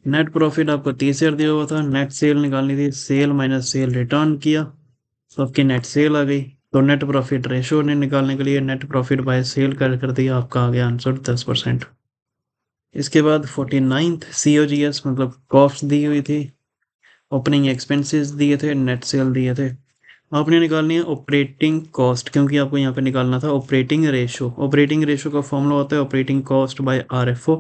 नेट प्रॉफिट आपको 30,000 दिया हुआ था, नेट सेल निकालनी थी, सेल माइनस सेल रिटर्न किया तो आपकी नेट सेल आ गई। तो नेट प्रॉफिट रेशो ने निकालने के लिए नेट प्रॉफिट बाय सेल कर दिया, आपका आ गया आंसर 10%। इसके बाद 49th COGS मतलब कॉस्ट दी हुई थी, ओपनिंग एक्सपेंसेस दिए थे, नेट सेल दिए थे। आपने निकालनी है ऑपरेटिंग कॉस्ट, क्योंकि आपको यहाँ पे निकालना था ऑपरेटिंग रेशो। ऑपरेटिंग रेशो का फॉर्मूला होता है operating cost by RFO।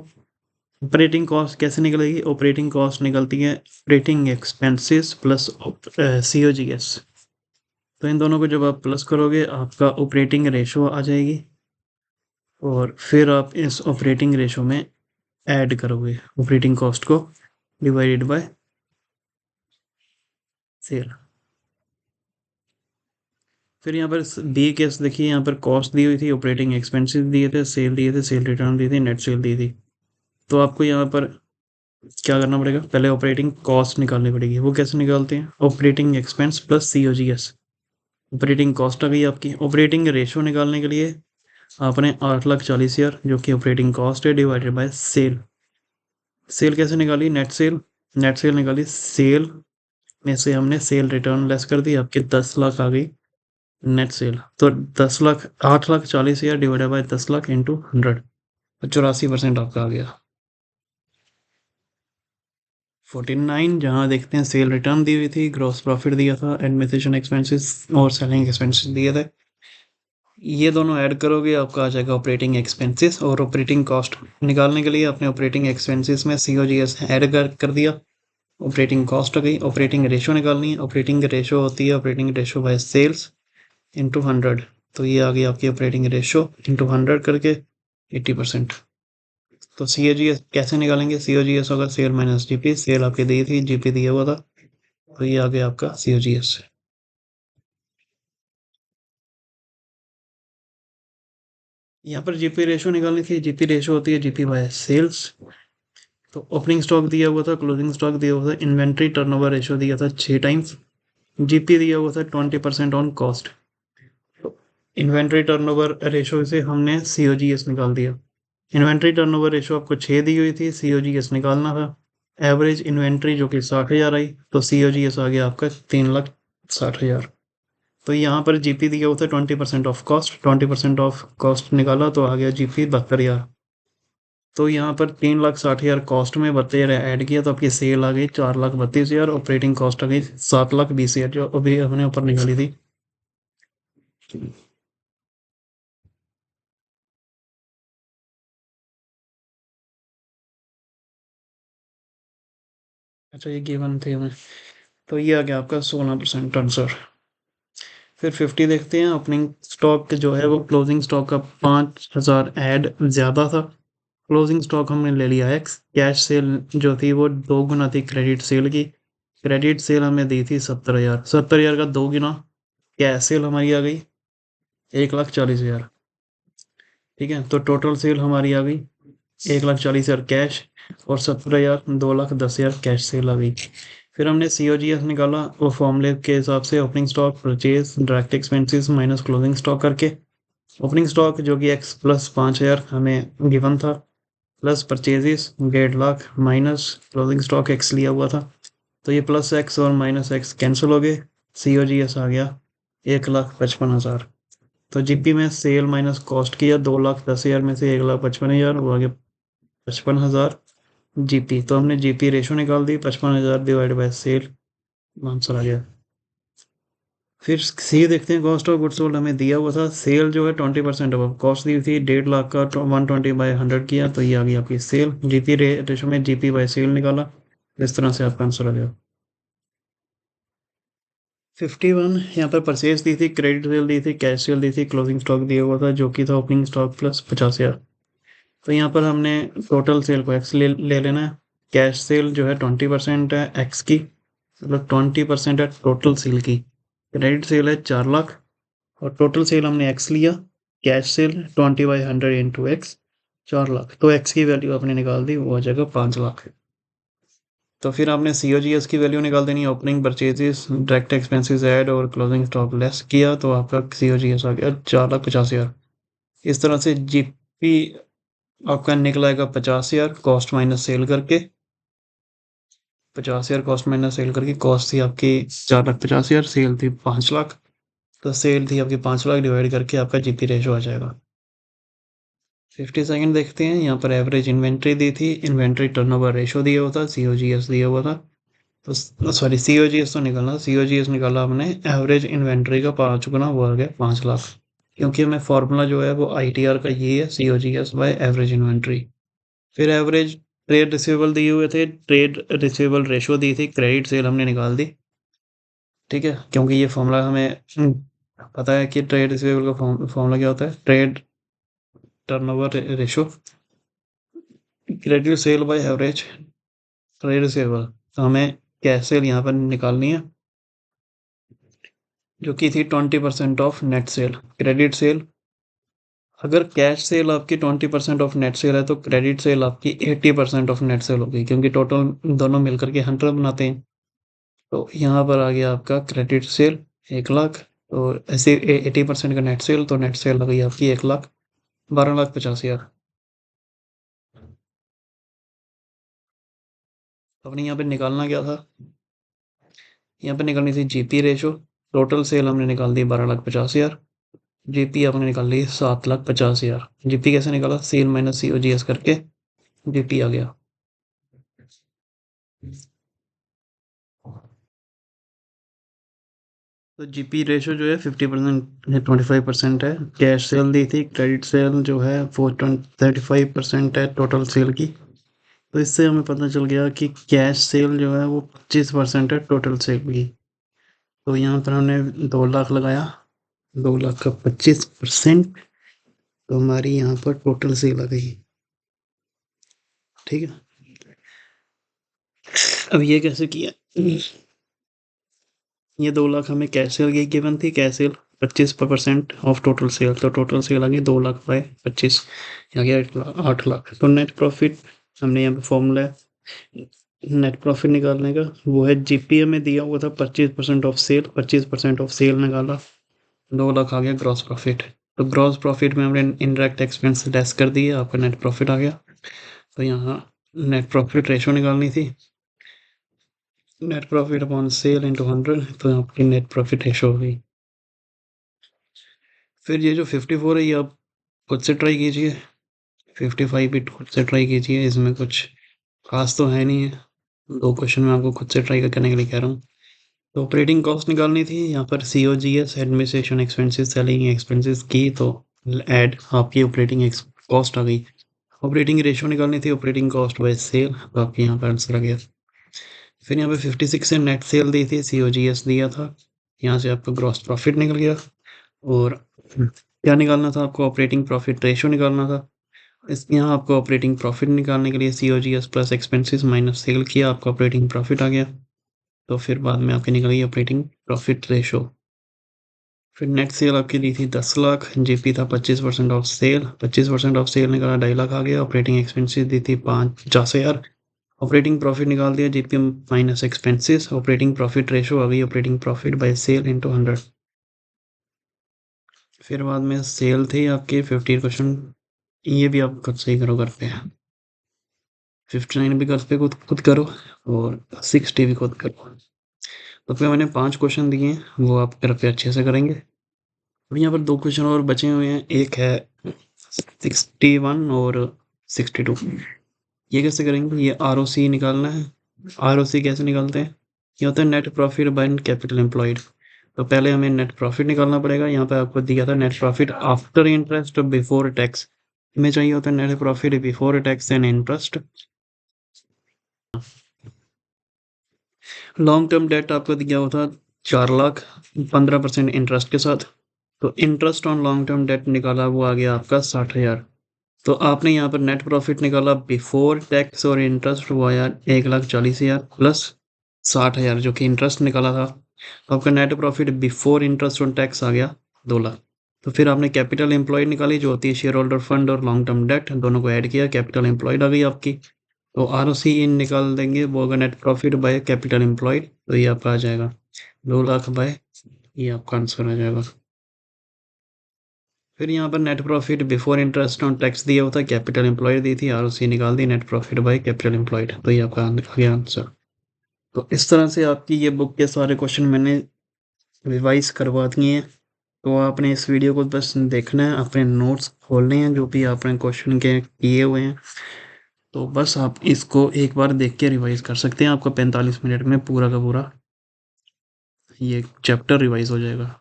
Operating cost कैसे निकलेगी? ऑपरेटिंग कॉस्ट निकलती है ऑपरेटिंग एक्सपेंसेस प्लस COGS। तो इन दोनों को जब आप प्लस करोगे आपका ऑपरेटिंग रेशो आ जाएगी, और फिर आप इस ऑपरेटिंग रेशो में ऐड करोगे ऑपरेटिंग कॉस्ट को डिवाइडेड बाय सेल। फिर यहाँ पर बी केस देखिए, यहाँ पर कॉस्ट दी हुई थी, ऑपरेटिंग एक्सपेंसेस दिए थे, सेल दिए थे, सेल रिटर्न दी थी, नेट सेल दी थी। तो आपको यहाँ पर क्या करना पड़ेगा? पहले ऑपरेटिंग कॉस्ट निकालनी पड़ेगी। वो कैसे निकालते हैं? Operating expense plus COGS। Operating cost आ गई आपकी। ऑपरेटिंग रेशो निकालने के लिए आपने 8,40,000 जो कि ऑपरेटिंग कॉस्ट है डिवाइडेड बाय सेल। सेल कैसे निकाली? Net cell. नेट सेल निकाली, सेल में से हमने सेल रिटर्न लेस कर दी, आपके 10 लाख आ गई नेट सेल। तो 10 lakh 8,40,000 divided by 10 lakh into 100, 84% आपका आ गया। 49 जहाँ देखते हैं सेल रिटर्न दी हुई थी, ग्रॉस प्रॉफिट दिया था, एडमिनिस्ट्रेशन एक्सपेंसेस और सेलिंग एक्सपेंसेस दिए थे। ये दोनों ऐड करोगे आपका आ जाएगा ऑपरेटिंग एक्सपेंसेस। और ऑपरेटिंग कॉस्ट निकालने के लिए अपने ऑपरेटिंग एक्सपेंसेस में COGS ऐड कर दिया, ऑपरेटिंग कॉस्ट आ गई। ऑपरेटिंग रेशो निकालनी है, ऑपरेटिंग रेशो होती है operating ratio by sales into 100। तो ये आ गई आपकी ऑपरेटिंग रेशो इंटू 100 करके 80%। तो COGS कैसे निकालेंगे? COGS होगा सेल माइनस GP। सेल आपकी दी थी, GP दिया हुआ था, तो ये आ गया आपका COGS। यहाँ पर GP रेशो निकालनी थी। GP रेशो होती है GP बाय सेल्स। तो ओपनिंग स्टॉक दिया हुआ था, क्लोजिंग स्टॉक दिया हुआ था, इन्वेंट्री टर्नओवर रेशो दिया था 6 टाइम्स, GP दिया हुआ था 20% ऑन कॉस्ट। तो इन्वेंट्री टर्नओवर रेशो से हमने COGS निकाल दिया। इन्वेंट्री टर्नओवर रेशो आपको 6 दी हुई थी, COGS निकालना था। एवरेज इन्वेंट्री जो कि 60,000 आई, तो COGS आ गया आपका 3,60,000। तो यहाँ पर GP दिया हुआ था 20% ऑफ कॉस्ट, 20% ऑफ कॉस्ट निकाला तो आ गया GP 72,000। तो यहाँ पर 3,60,000 कॉस्ट में 72,000 ऐड किया तो आपकी सेल आ गई 4,32,000। ऑपरेटिंग कॉस्ट आ गई 7,20,000 जो अभी हमने ऊपर निकाली थी। अच्छा, ये गिवन थे हमें। तो ये आ गया आपका 16% आंसर। फिर 50 देखते हैं। ओपनिंग स्टॉक जो है वो क्लोजिंग स्टॉक का 5,000 ऐड ज़्यादा था। क्लोजिंग स्टॉक हमने ले लिया X। कैश सेल जो थी वो 2 गुना थी क्रेडिट सेल की। क्रेडिट सेल हमें दी थी 70,000। 70,000 का 2 गुना कैश सेल हमारी आ गई 1,40,000। ठीक है, तो टोटल सेल हमारी आ गई 1,40,000 कैश और 70,000, 2,10,000 कैश सेल आ गई। फिर हमने COGS निकाला वो फॉर्मूले के हिसाब से, opening stock purchase direct expenses minus closing stock करके। ओपनिंग स्टॉक जो कि X प्लस 5,000 हमें गिवन था, plus purchases 1,50,000 minus closing stock X लिया हुआ था। तो ये प्लस X और माइनस X कैंसिल हो गए, COGS आ गया 1,55,000। तो GP में सेल माइनस कॉस्ट किया 2,10,000 में से 1,55,000, वो आ गया 55,000 GP। तो हमने GP रेशो निकाल दी, 55,000 डिवाइड बाय सेल, आंसर आ गया। फिर सी देखते हैं। कॉस्ट ऑफ गुड्स सोल्ड हमें दिया हुआ था, सेल जो है 20% अब कॉस्ट दी थी 1,50,000 का 120 बाय 100 किया, तो ये आ गई आपकी सेल। GP रेशो में GP बाय सेल निकाला, इस तरह से आपका आंसर आ गया। 51 यहाँ पर परचेज दी थी, क्रेडिट सेल दी थी, कैश सेल दी थी, क्लोजिंग स्टॉक दिया हुआ था जो कि था ओपनिंग स्टॉक प्लस 50,000। तो यहाँ पर हमने टोटल सेल को एक्स ले लेना है। कैश सेल जो है 20% है एक्स की, मतलब 20% है टोटल सेल की। क्रेडिट सेल है 4 लाख और टोटल सेल हमने एक्स लिया। Cash cell 20/100 into x 4 lakh, तो एक्स की वैल्यू आपने निकाल दी, वो हो जाएगा 5 लाख। तो फिर आपने COGS की वैल्यू निकाल देनी है, opening purchases direct expenses add और क्लोजिंग स्टॉक लेस किया तो आपका COGS आ गया 4,50,000। इस तरह से GP आपका निकल आएगा 50,000 कॉस्ट माइनस सेल करके। 50,000 कॉस्ट माइनस सेल करके, कॉस्ट थी आपकी 4,50,000, सेल थी 5 लाख। तो सेल थी आपकी 5 लाख डिवाइड करके आपका GP रेशो आ जाएगा। 52nd देखते हैं, यहाँ पर एवरेज इन्वेंट्री दी थी, इन्वेंट्री टर्नओवर रेशो दिया हुआ था, COGS दिया हुआ था। तो सॉरी, COGS तो निकालना, COGS निकाला हमने एवरेज इन्वेंट्री का 5 गुना, वो आ गया 5 लाख। क्योंकि हमें फॉर्मूला जो है वो ITR का ये है, COGS बाय एवरेज इन्वेंट्री। फिर एवरेज ट्रेड रिसीवेबल दिए हुए थे, ट्रेड रिसीवेबल रेशो दी थी, क्रेडिट सेल हमने निकाल दी। ठीक है, क्योंकि ये फॉर्मूला हमें पता है कि ट्रेड रिसीवेबल का फॉर्मूला क्या होता है, trade turnover ratio, credit sale by average trade receivable. तो हमें कैश सेल यहाँ पर निकालनी है, जो कि थी 20% of net cell. Credit sale, अगर कैश सेल आपकी 20% ऑफ नेट सेल है तो क्रेडिट सेल आपकी 80% ऑफ नेट सेल होगी, क्योंकि टोटल दोनों मिलकर के 100 बनाते हैं। तो यहाँ पर आ गया आपका क्रेडिट सेल 1 लाख, और ऐसे 80% का नेट सेल, तो नेट सेल आ गई आपकी 1 लाख 12,50,000। अपने यहाँ पे निकालना क्या था, यहाँ पे निकालनी थी GP रेशो। टोटल सेल हमने निकाल दी 12,50,000, GP आपने निकाल ली 7,50,000। GP कैसे निकाला, सेल माइनस COGS करके GP आ गया। तो GP रेशो जो है 50% 25% है। कैश सेल दी थी, क्रेडिट सेल जो है वो 35% है टोटल सेल की। तो इससे हमें पता चल गया कि कैश सेल जो है वो 25% है टोटल सेल की। तो यहाँ पर हमने 2 लाख लगाया, 2 लाख का 25%, तो हमारी यहाँ पर टोटल सेल आ गई। ठीक है, अब ये कैसे किया, ये 2 लाख हमें कैश सेल की गिवन थी, cash cell 25% of total sale, तो टोटल सेल आ गई 2 लाख बाय 25, आ गया 8 लाख। तो नेट प्रॉफिट हमने यहाँ पे फॉर्मूला है नेट प्रॉफिट निकालने का, वो है GP में दिया हुआ था 25% ऑफ सेल, 25% ऑफ सेल निकाला, 2 लाख आ गया ग्रॉस प्रॉफिट। तो ग्रॉस प्रॉफिट में हमने इनडायरेक्ट एक्सपेंस लेस कर दिए, आपका नेट प्रॉफिट आ गया। तो यहाँ नेट प्रॉफिट रेशो निकालनी थी, net profit upon sale into 100, तो आपकी नेट प्रॉफिट रेशो हो गई। फिर ये जो 54 है ये आप खुद से ट्राई कीजिए, 55 भी खुद से ट्राई कीजिए, इसमें कुछ खास तो है नहीं है, 2 क्वेश्चन में आपको खुद से ट्राई करने के लिए कह रहा हूँ। तो ऑपरेटिंग कॉस्ट निकालनी थी, यहाँ पर COGS administration expenses selling expenses की, तो ऐड आपकी ऑपरेटिंग कॉस्ट आ गई। ऑपरेटिंग रेशो निकालनी थी, ऑपरेटिंग कॉस्ट बाय सेल, तो आपके यहाँ पर आंसर आ गया। फिर यहाँ पे 56 से नेट सेल दी थी, COGS दिया था, यहाँ से आपका ग्रॉस प्रॉफिट निकल गया। और क्या निकालना था आपको, ऑपरेटिंग प्रॉफिट रेशो निकालना था। इस यहाँ आपको ऑपरेटिंग प्रॉफिट निकालने के लिए COGS plus expenses minus cell किया, आपका ऑपरेटिंग प्रॉफिट आ गया। तो फिर बाद में आपकी निकल गई ऑपरेटिंग प्रॉफिट रेशो। फिर नेट सेल आपकी दी थी 10 लाख, GP था 25% ऑफ सेल, 25% ऑफ सेल निकाला 2.5 लाख आ गया। ऑपरेटिंग एक्सपेंसेस दी थी 50,000, ऑपरेटिंग प्रॉफिट निकाल दिया GP minus expenses, operating profit ratio आ गई operating profit by sale into 100। फिर बाद में सेल थी आपकी 50 क्वेश्चन, ये भी आप खुद से ही करो घर पे, 59 भी घर पे खुद खुद करो, और 60 भी खुद करो। तो फिर मैंने 5 क्वेश्चन दिए हैं, वो आप घर पे अच्छे से करेंगे। अब यहाँ पर 2 क्वेश्चन और बचे हुए हैं, एक है 61 और 62। ये कैसे करेंगे, ये ROC निकालना है। ROC कैसे निकालते हैं, ये होता है net profit by capital employed. तो पहले हमें नेट प्रॉफिट निकालना पड़ेगा, यहाँ पे आपको दिया था net profit after interest before tax, हमें चाहिए होता है net profit before tax and interest. Long term debt आपको दिया हुआ था 4 लाख 15% इंटरेस्ट के साथ, तो interest on long term debt निकाला, वो आ गया आपका 60,000। तो आपने यहाँ पर नेट प्रॉफिट निकाला बिफोर टैक्स और इंटरेस्ट, वो आया 1,40,000 प्लस 60,000 जो कि इंटरेस्ट निकाला था। तो आपका नेट प्रॉफिट बिफोर इंटरेस्ट और टैक्स आ गया 2 लाख। तो फिर आपने कैपिटल एम्प्लॉयड निकाली, जो होती है शेयर होल्डर फंड और लॉन्ग टर्म डेट, दोनों को ऐड किया, कैपिटल एम्प्लॉयड आ गई आपकी। तो ROC इन निकाल देंगे, वो होगा net profit by capital employed, तो ये आपका आ जाएगा 2 लाख बाय, ये आपका आंसर आ जाएगा। फिर यहाँ पर net profit before interest on tax दिया होता है, कैपिटल एम्प्लॉयड दी थी, ROC निकाल दी, net profit by capital employed, तो ये आपका आ गया आंसर। तो इस तरह से आपकी ये बुक के सारे क्वेश्चन मैंने रिवाइज करवा दिए हैं। तो आपने इस वीडियो को बस देखना है, अपने नोट्स खोलने हैं जो भी आपने क्वेश्चन के किए हुए हैं, तो बस आप इसको एक बार देख के रिवाइज़ कर सकते हैं। आपका 45 मिनट में पूरा का पूरा ये चैप्टर रिवाइज़ हो जाएगा।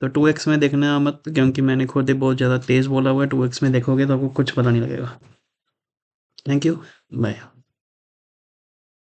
तो 2x में देखना मत, क्योंकि मैंने खुद ही बहुत ज़्यादा तेज़ बोला हुआ है। 2x में देखोगे तो आपको कुछ पता नहीं लगेगा। Thank you, bye.